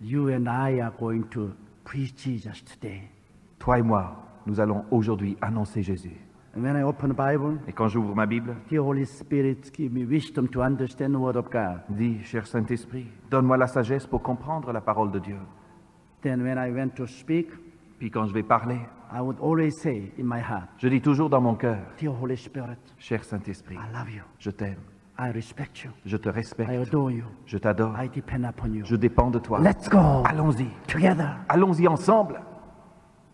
You and I are going to preach Jesus today. Toi et moi, nous allons aujourd'hui annoncer Jésus. And when I open the Bible, Et quand j'ouvre ma Bible, Dear Holy Spirit, give me wisdom to understand the Word of God. je dis, cher Saint-Esprit, donne-moi la sagesse pour comprendre la parole de Dieu. Then when I went to speak, Puis quand je vais parler, I would always say in my heart, je dis toujours dans mon cœur, Dear Holy Spirit, cher Saint-Esprit, I love you. je t'aime, I respect you. je te I respecte, adore you. je t'adore, I depend upon you. je dépends de toi. Let's go Allons-y, together. allons-y ensemble.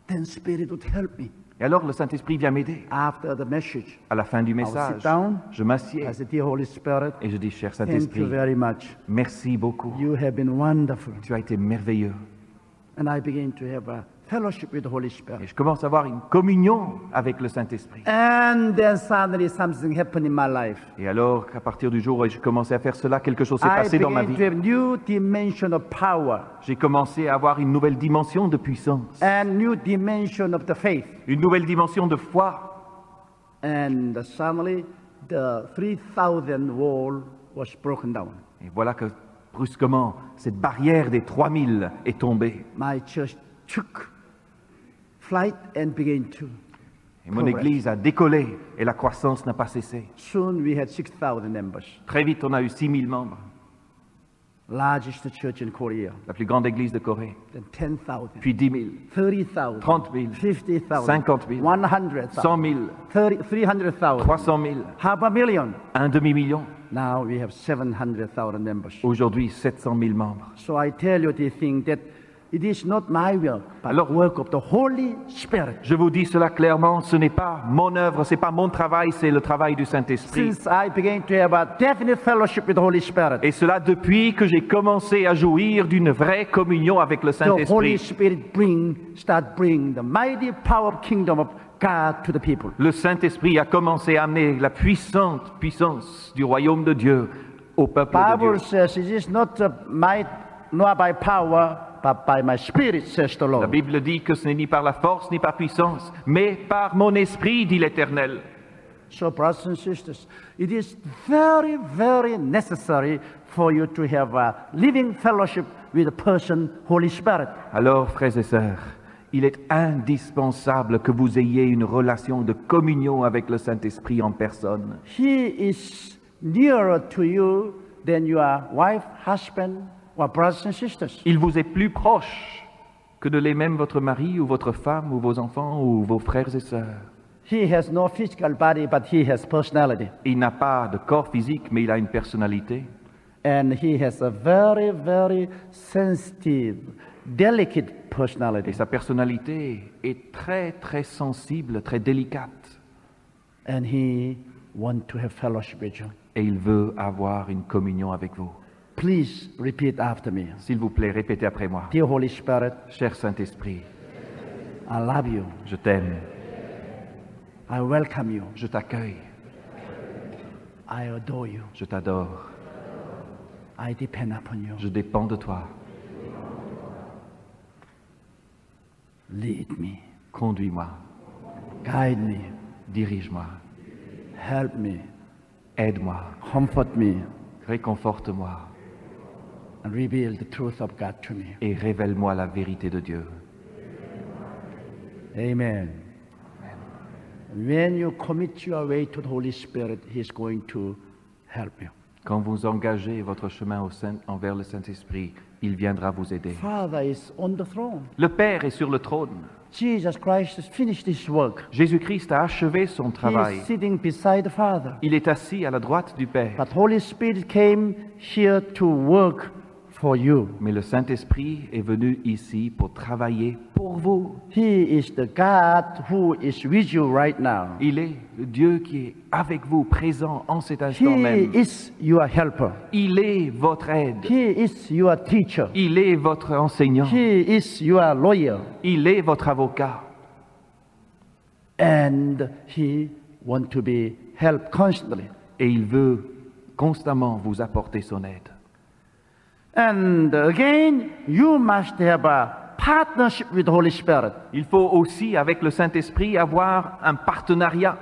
Then Spirit would help me. Et alors le Saint-Esprit vient m'aider. After the message, À la fin du I will message, sit down. je m'assieds I said, Dear Holy Spirit, et je dis, cher thank Saint-Esprit, you very much. merci beaucoup. You have been wonderful. Tu as été merveilleux. And I began to have a fellowship with the Holy Et Spirit. je commence à avoir une communion avec le Saint-Esprit. And then suddenly something happened in my life. Et alors qu'à partir du jour où j'ai commencé à faire cela, quelque chose s'est I passé dans ma began to vie. have new dimension of power J'ai commencé à avoir une nouvelle dimension de puissance, and new dimension of the faith. une nouvelle dimension de foi. And suddenly the 3,000 wall was broken down. Et voilà que brusquement, cette barrière des 3000 est tombée. My church took flight and began to Et mon progress. église a décollé et la croissance n'a pas cessé. Soon we had 6,000 members. Très vite, on a eu 6000 membres, Largest church in Korea. la plus grande église de Corée. Then 10,000. Puis 10 000, 30,000. 30 000, 50,000. 50 000, 100,000. 100 000, 300,000. 300 000, Half a million. un demi-million. Now we have 700,000 members. Aujourd'hui, 700 000 membres. So I tell you this thing that it is not my work, but Alors- the work of the Holy Spirit. Je vous dis cela clairement, ce n'est pas mon œuvre, ce n'est pas mon travail, c'est le travail du Saint-Esprit. Since I began to have a definite fellowship with the Holy Spirit, Et cela depuis que j'ai commencé à jouir d'une vraie communion avec le the Holy Saint-Esprit. Spirit start bring the mighty power of kingdom of God to the people. Le Saint-Esprit a commencé à amener la puissante puissance du royaume de Dieu au peuple de Dieu. Bible says it is not might nor by power, but by my spirit, says the La Lord. Bible dit que ce n'est ni par la force ni par puissance, mais par mon esprit, dit l'Éternel. So, brothers and sisters, it is very, very necessary for you to have a living fellowship with the person, Holy Spirit. Alors, frères et sœurs, il est indispensable que vous ayez une relation de communion avec le Saint-Esprit en personne. He is nearer to you than your wife, husband, or brothers and sisters. Il vous est plus proche que de l'est même votre mari ou votre femme ou vos enfants ou vos frères et sœurs. He has no physical body, but he has personality. Il n'a pas de corps physique, mais il a une personnalité. And he has a very, very sensitive, delicate Et personality. sa personnalité est très, très sensible, très délicate. And he wants to have fellowship with you. Et il veut avoir une communion avec vous. Please repeat after me. S'il vous plaît, répétez après moi. Dear Holy Spirit, Cher Saint-Esprit, I love you. je t'aime, I welcome you. je t'accueille, I adore you. je t'adore, I depend upon you. je dépends de toi. Lead me. Conduis-moi, Guide me. dirige-moi, Help me. aide-moi, Comfort me. réconforte-moi And reveal the truth of God to me. et révèle-moi la vérité de Dieu. Amen. When you commit your way to the Holy Spirit, He's going to help you. Quand vous engagez votre chemin envers le Saint-Esprit, il viendra vous aider. Father is on the throne. Le Père est sur le trône. Jesus Christ has finished His work. Jésus-Christ a achevé son He travail. is sitting beside the Father. Il est assis à la droite du Père. But Holy Spirit came here to work for you. Mais le Saint-Esprit est venu ici pour travailler pour vous. He is the God who is with you right now. Il est le Dieu qui est avec vous, présent en cet He instant même. is your helper. Il est votre aide. He is your teacher. Il est votre enseignant. He is your lawyer. Il est votre avocat. And He wants to be helped constantly. Et il veut constamment vous apporter son aide. And again, you must have a partnership with the Holy Spirit. Il faut aussi, avec le Saint-Esprit, avoir un partenariat.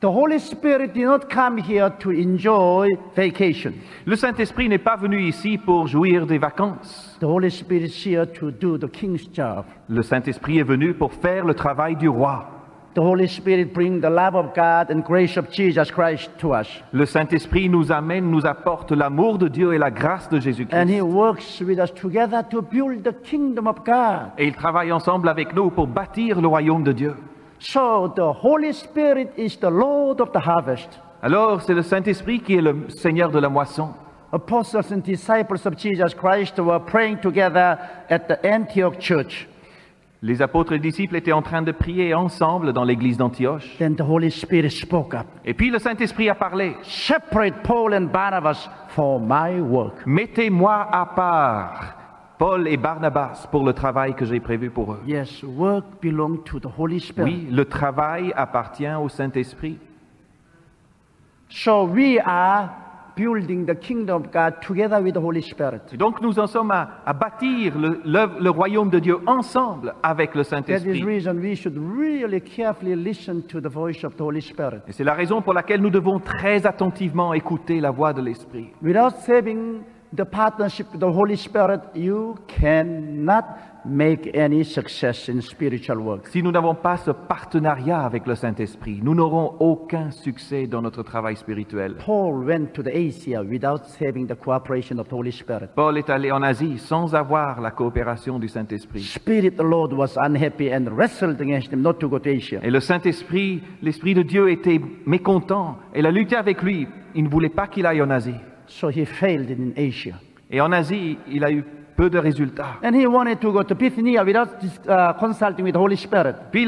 The Holy Spirit did not come here to enjoy vacation. Le Saint-Esprit n'est pas venu ici pour jouir des vacances. The Holy Spirit is here to do the king's job. Le Saint-Esprit est venu pour faire le travail du roi. The Holy Spirit brings the love of God and grace of Jesus Christ to us. Le Saint-Esprit nous amène, nous apporte l'amour de Dieu et la grâce de And He Jésus-Christ. works with us together to build the kingdom of God. Et ils travaillent ensemble avec nous pour bâtir le royaume de Dieu. So the Holy Spirit is the Lord of the harvest. Alors, c'est le Saint-Esprit qui est le Seigneur de la moisson. Apostles and disciples of Jesus Christ were praying together at the Antioch church. Les apôtres et disciples étaient en train de prier ensemble dans l'église d'Antioche. Then the Holy Spirit spoke up. Et puis le Saint-Esprit a parlé. Separate Paul and Barnabas for my work. Mettez-moi à part Paul et Barnabas pour le travail que j'ai prévu pour eux. Yes, work belongs to the Holy Spirit. Oui, le travail appartient au Saint-Esprit. So we are building the kingdom of God together with the Holy Spirit. Et donc nous en sommes à bâtir le royaume de Dieu ensemble avec le That is the Saint-Esprit. reason we should really carefully listen to the voice of the Holy Spirit. Et c'est la raison pour laquelle nous devons très attentivement écouter la voix de l'Esprit. Without saving the partnership with the Holy Spirit, you cannot make any success in spiritual work. Si nous n'avons pas ce partenariat avec le Saint-Esprit, nous n'aurons aucun succès dans notre travail spirituel. Paul went to the Asia without having the cooperation of the Holy Spirit. Paul est allé en Asie sans avoir la coopération du Saint-Esprit. Spirit of the Lord was unhappy and wrestled against him not to go to Asia. Et le Saint-Esprit, l'Esprit de Dieu était mécontent. Il a lutté avec lui. Il ne voulait pas qu'il aille en Asie. So he failed in Asia. Et en Asie, il a eu peu de résultats. And he wanted to go to Bithynia without consulting with the Holy Spirit. Puis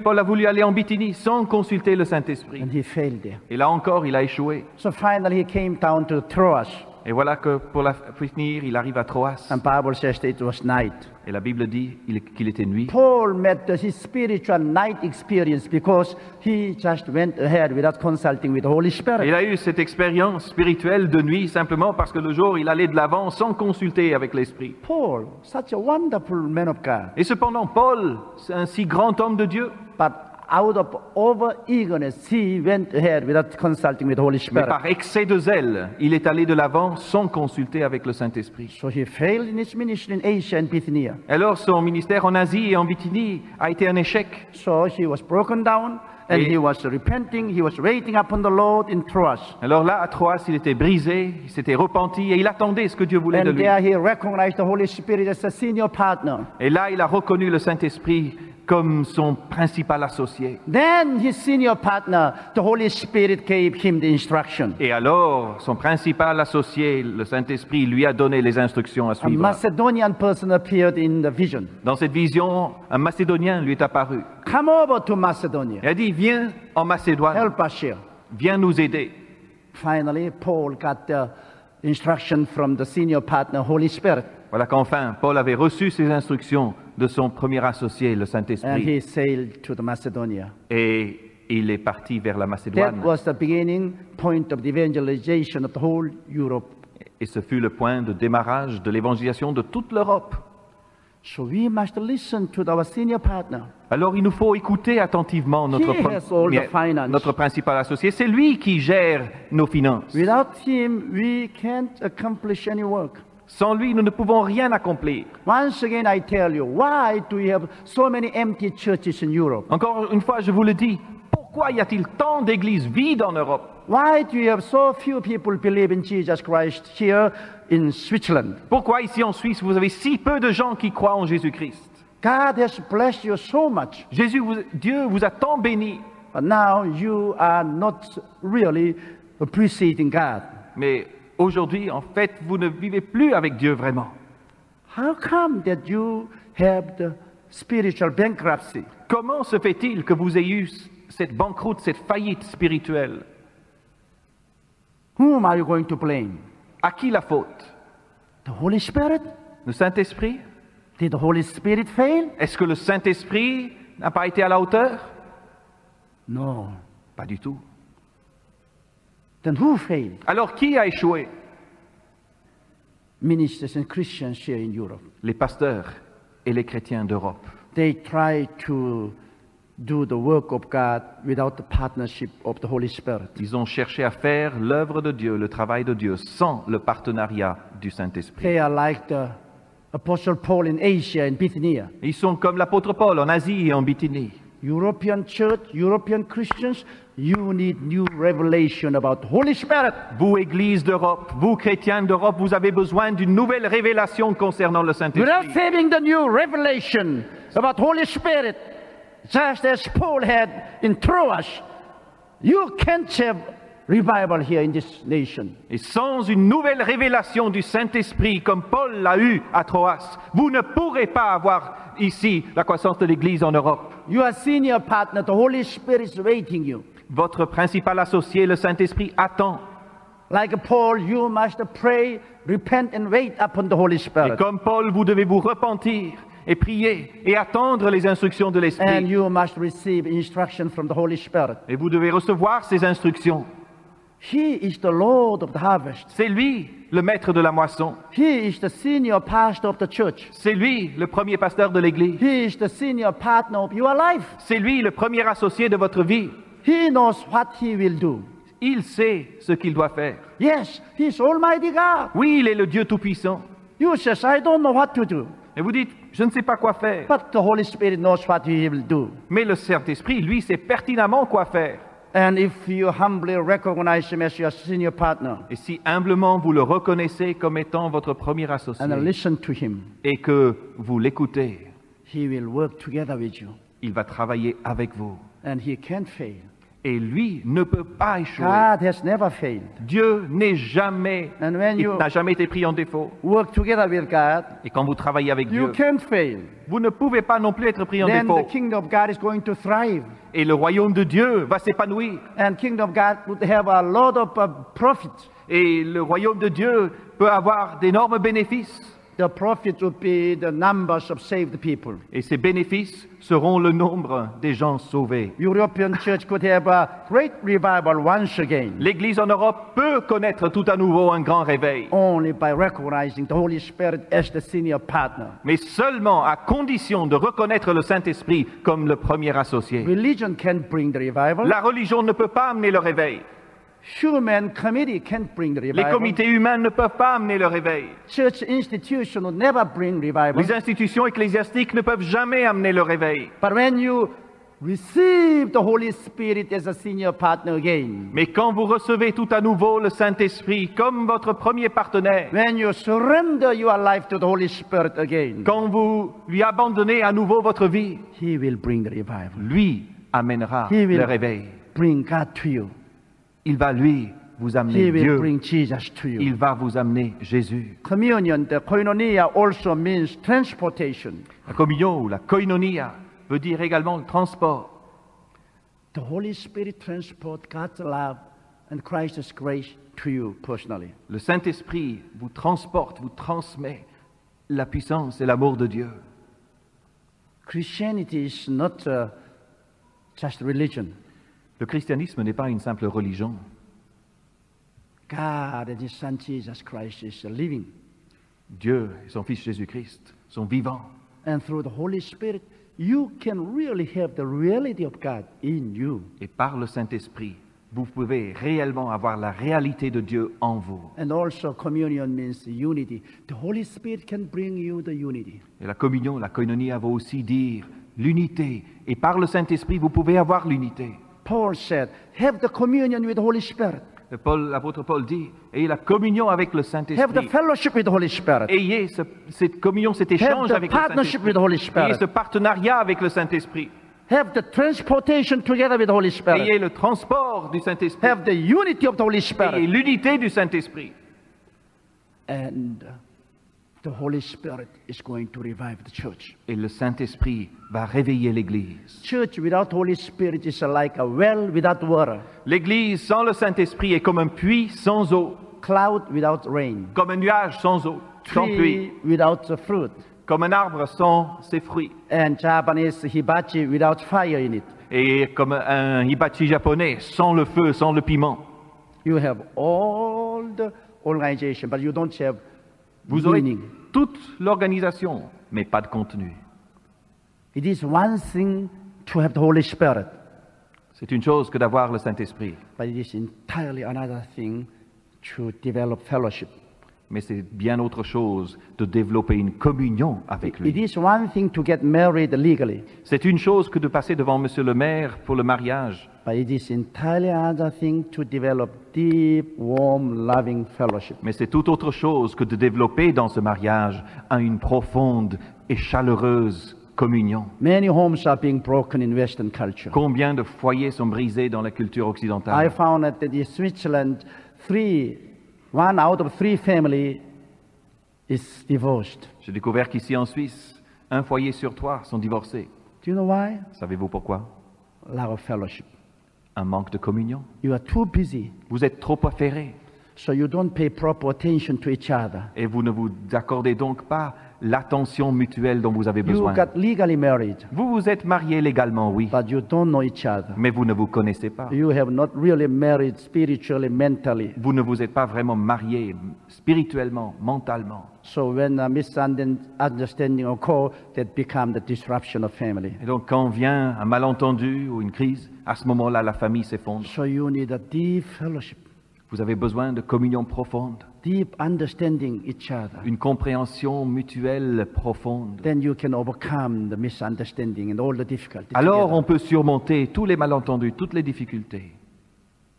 Paul a voulu aller en Bithynie sans consulter le Saint-Esprit. And he failed there. Et là encore, il a échoué. So finally he came down to Troas. Et voilà que pour finir, il arrive à Troas. And Bible says that it was night. Et la Bible dit qu'il était nuit. Paul met his spiritual night experience because he just went ahead without consulting with the Holy Spirit. Il a eu cette expérience spirituelle de nuit simplement parce que le jour, il allait de l'avant sans consulter avec l'Esprit. Paul, such a wonderful man of God. Et cependant, Paul, c'est un si grand homme de Dieu, But out of over-eagerness, he went ahead without consulting with the Holy mais Spirit. par excès de zèle, il est allé de l'avant sans consulter avec le Saint-Esprit. So he failed in his ministry in Asia and Bithynia. Alors son ministère en Asie et en Bithynie a été un échec. So he was broken down and Et- he was repenting. He was waiting upon the Lord in Troas. Alors là, à Troas, il était brisé, il s'était repenti et il attendait ce que Dieu voulait de And lui. there he recognized the Holy Spirit as a senior partner. Et là, il a reconnu le Saint-Esprit comme son principal associé. Then his senior partner, the Holy Spirit, gave him the instruction. Et alors, son principal associé, le Saint-Esprit, lui a donné les instructions à A suivre. Macedonian person appeared in the vision. Dans cette vision, un Macédonien lui est apparu. Come over to Macedonia. Il a dit, viens en Macédoine, Help us here. viens nous aider. Finally, Paul got the instruction from the senior partner, Holy Spirit. Voilà qu'enfin, Paul avait reçu ces instructions de son premier associé, le And Saint-Esprit. he sailed to the Macedonia. Et il est parti vers la That Macédoine. was the beginning point of the evangelization of the whole Europe. Et ce fut le point de démarrage de l'évangélisation de toute l'Europe. So we must listen to our senior partner. Alors il nous faut écouter attentivement He has all the finance. notre principal associé. C'est lui qui gère nos finances. Without him, we can't accomplish any work. Sans lui, nous ne pouvons rien accomplir. Once again, I tell you, why do we have so many empty churches in Europe? Encore une fois, je vous le dis, pourquoi y a-t-il tant d'églises vides en Europe? Why do you have so few people believe in Jesus Christ here in Switzerland? Pourquoi ici en Suisse, vous avez si peu de gens qui croient en Jésus-Christ? God has blessed you so much, Dieu vous a tant béni, but now you are not really appreciating God. mais aujourd'hui, en fait, vous ne vivez plus avec Dieu vraiment. How come that you have the spiritual bankruptcy? Comment se fait-il que vous ayez eu cette banqueroute, cette faillite spirituelle? Whom are you going to blame? À qui la faute? The Holy Spirit? Le Saint-Esprit? Did the Holy Spirit fail? Est-ce que le Saint-Esprit n'a pas été à la hauteur? No. Pas du tout. Then who failed? Alors qui a échoué? Ministers and Christians here in Europe. Les pasteurs et les chrétiens d'Europe. They try to do the work of God without the partnership of the Holy Spirit. Ils ont cherché à faire l'œuvre de Dieu, le travail de Dieu, sans le partenariat du Saint-Esprit. They are like the Apostle Paul in Asia and Bithynia. Ils sont comme l'apôtre Paul en Asie et en Bithynie. European church, European Christians, you need new revelation about the Holy Spirit. Vous, Église d'Europe, vous, chrétiens d'Europe, vous avez besoin d'une nouvelle révélation concernant le Without Saint-Esprit. having the new revelation about Holy Spirit, just as Paul had in Troas, you can't have revival here in this nation. Et sans une nouvelle révélation du Saint-Esprit, comme Paul l'a eu à Troas, vous ne pourrez pas avoir ici la croissance de l'Église en Europe. Your senior partner, the Holy Spirit is waiting you. Votre principal associé, le Saint-Esprit, attend. Like Paul, you must pray, repent and wait upon the Holy Et Spirit. comme Paul, vous devez vous repentir et prier et attendre les instructions de And l'Esprit. you must receive instruction from the Holy Spirit. Et vous devez recevoir ces instructions. He is the Lord of the harvest. C'est lui, le maître de la moisson. He is the senior pastor of the church. C'est lui, le premier pasteur de l'Église. He is the senior partner of your life. C'est lui, le premier associé de votre vie. He knows what he will do. Il sait ce qu'il doit faire. Yes, he is Almighty God. Oui, il est le Dieu Tout-Puissant. You says, I don't know what to do. Et vous dites, je ne sais pas quoi faire. But the Holy Spirit knows what he will do. Mais le Saint-Esprit, lui, sait pertinemment quoi faire. And if you humbly recognize him as your senior partner Et si humblement vous le reconnaissez comme étant votre premier associé and listen to him, et que vous l'écoutez, he will work together with you. il va travailler avec vous. And he can't fail. Et lui ne peut pas échouer. God has never failed. Dieu n'est jamais, And when il you n'a jamais été pris en défaut. work together with God, Et quand vous travaillez avec you Dieu, can't fail. vous ne pouvez pas non plus être pris en Then the défaut. kingdom of God is going to thrive. Et le royaume de Dieu va s'épanouir. And kingdom of God would have a lot of profits. Et le royaume de Dieu peut avoir d'énormes bénéfices. The profit would be the numbers of saved people. Et ces bénéfices seront le nombre des gens sauvés. European church could have a great revival once again, L'Église en Europe peut connaître tout à nouveau un grand réveil, only by recognizing the Holy Spirit as the senior partner. mais seulement à condition de reconnaître le Saint-Esprit comme le premier associé. Religion can't bring the revival. La religion ne peut pas amener le réveil. Human committee can't bring the Les revival. comités humains ne peuvent pas amener le réveil. Church institution will never bring revival. Les institutions ecclésiastiques ne peuvent jamais amener le réveil. But when you receive the Holy Spirit as a senior partner again. Mais quand vous recevez tout à nouveau le Saint-Esprit comme votre premier partenaire, When you surrender your life to the Holy Spirit again, quand vous lui abandonnez à nouveau votre vie, He will bring the revival. lui amènera He will le réveil. bring God to you. Il va lui vous He amener will Dieu. bring Jesus to you. Il va vous amener Jésus. Communion, the koinonia, also means transportation. La communion ou la koinonia veut dire également le transport. The Holy Spirit transports God's love and Christ's grace to you personally. Le Saint-Esprit vous transporte, vous transmet la puissance et l'amour de Dieu. Christianity is not just religion. Le christianisme n'est pas une simple religion. God and His Son Jesus Christ is living. Dieu et son Fils Jésus-Christ sont vivants. And through the Holy Spirit, you can really have the reality of God in you. Et par le Saint-Esprit, vous pouvez réellement avoir la réalité de Dieu en vous. And also communion means unity. The Holy Spirit can bring you the unity. Et la communion, la koinonia veut aussi dire l'unité. Et par le Saint-Esprit, vous pouvez avoir l'unité. Paul said, have the communion with the Holy Spirit. L'apôtre Paul dit, ayez la communion avec le Have the Saint-Esprit. fellowship with the Holy Spirit. Ayez cette communion, cet Have échange the avec le partnership with the Holy Saint-Esprit. Ayez Spirit. ce partenariat avec le Saint-Esprit. Have the transportation together with the Holy Spirit. Ayez le transport du Saint-Esprit. Have the unity of the Holy Ayez Spirit. l'unité du Saint-Esprit. And the Holy Spirit is going to revive the church. Et le Saint-Esprit va réveiller l'Église. Church without Holy Spirit is like a well without water, L'Église sans le Saint-Esprit est comme un puits sans eau, cloud without rain, comme un nuage sans eau, sans pluie, tree without the fruit, comme un arbre sans ses fruits, and Japanese hibachi without fire in it. et comme un hibachi japonais sans le feu, sans le piment. You have all the organization, but you don't have Vous aurez meaning. toute l'organisation, mais pas de contenu. It is one thing to have the Holy Spirit, C'est une chose que d'avoir le Saint-Esprit, but it is entirely another thing to develop fellowship. mais c'est bien autre chose de développer une communion avec It lui. is one thing to get married legally, C'est une chose que de passer devant Monsieur le maire pour le mariage, but it is entirely another thing to develop deep, warm, loving fellowship. mais c'est tout autre chose que de développer dans ce mariage une profonde et chaleureuse communion. Many homes are being broken in Western culture. Combien de foyers sont brisés dans la culture I occidentale? found that in Switzerland, one out of three family is divorced. J'ai découvert qu'ici en Suisse, un foyer sur trois sont divorcés. Do you know why? Savez-vous pourquoi? Lack of fellowship. Un manque de communion. You are too busy, Vous êtes trop affairés so you don't pay proper attention to each other. et vous ne vous accordez donc pas l'attention mutuelle dont vous avez You besoin. got legally married, Vous vous êtes mariés légalement, oui, but you don't know each other. mais vous ne vous connaissez pas. You have not really married spiritually, mentally. Vous ne vous êtes pas vraiment mariés spirituellement, mentalement. So when a misunderstanding occurs, that becomes the disruption of family. Et donc quand vient un malentendu ou une crise, à ce moment-là, la famille s'effondre. So you need a deep fellowship, Vous avez besoin de communion profonde, deep understanding each other. une compréhension mutuelle profonde. Then you can overcome the misunderstanding and all the difficulties. Alors together. on peut surmonter tous les malentendus, toutes les difficultés.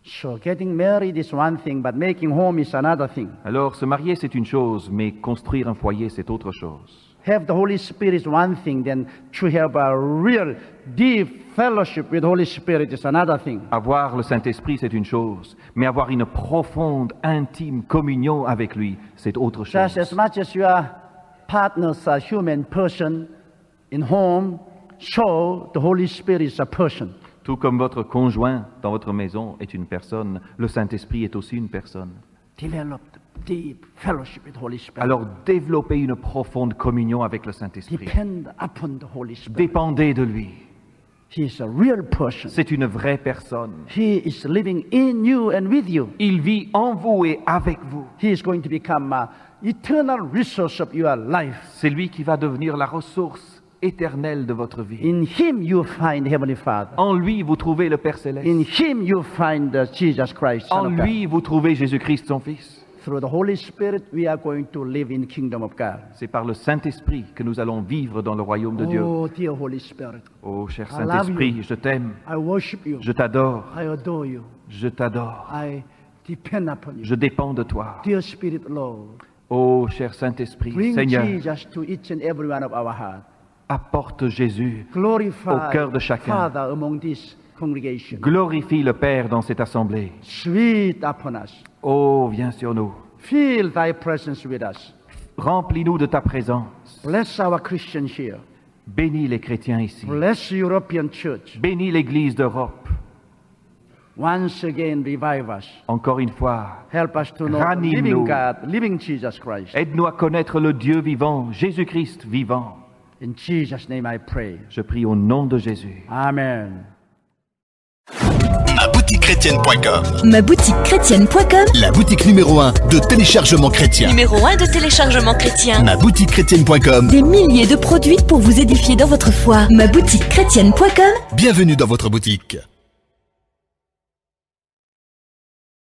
So getting married is one thing, but making home is another thing. Alors se marier c'est une chose, mais construire un foyer c'est autre chose. Have the Holy Spirit is one thing, then to have a real deep fellowship with the Holy Spirit is another thing. Avoir le Saint-Esprit c'est une chose, mais avoir une profonde, intime communion avec lui c'est autre Just as chose. much as your partners are human person in home, so the Holy Spirit is a person. Tout comme votre conjoint dans votre maison est une personne, le Saint-Esprit est aussi une personne. Develop deep fellowship with the Holy Spirit. Alors développez une profonde communion avec le Saint-Esprit. Depend upon the Holy Spirit. Dépendez de lui. He is a real person. C'est une vraie personne. He is living in you and with you. Il vit en vous et avec vous. He is going to become an eternal resource of your life. C'est lui qui va devenir la ressource éternelle de votre vie. In Him you find Heavenly Father. En lui, vous trouvez le Père In Céleste. Him you find Jesus Christ, Son En of God. lui, vous trouvez Jésus-Christ, son Fils. Through the Holy Spirit, we are going to live in the kingdom of God. C'est par le Saint-Esprit que nous allons vivre dans le royaume de Dieu. Oh, dear Holy Spirit, Oh, cher I love Saint-Esprit, you. je t'aime, I worship you. je t'adore, I adore you. je t'adore, I depend upon you. je dépends de toi. Dear Spirit, Lord, Oh, cher Saint-Esprit, bring Seigneur, Jesus to each and every one of our heart. apporte Jésus Glorify au cœur de chacun. Father among this congregation. Glorifie le Père dans cette assemblée. Sweet upon us. Oh, viens sur nous. Feel thy presence with us. Remplis-nous de ta présence. Bless our Christians here. Bénis les chrétiens ici. Bless European church. Bénis l'Église d'Europe. Once again, revive us. Encore une fois, Help us to know the Ranime-nous. living God, living Jesus Christ. aide-nous à connaître le Dieu vivant, Jésus-Christ vivant. In Jesus' name I pray. Je prie au nom de Jésus. Amen. Maboutiquechrétienne.com. Maboutiquechrétienne.com, La boutique numéro 1 de téléchargement chrétien. numéro 1 de téléchargement chrétien. Maboutiquechrétienne.com. Des milliers de produits pour vous édifier dans votre foi. Maboutiquechrétienne.com. Bienvenue dans votre boutique.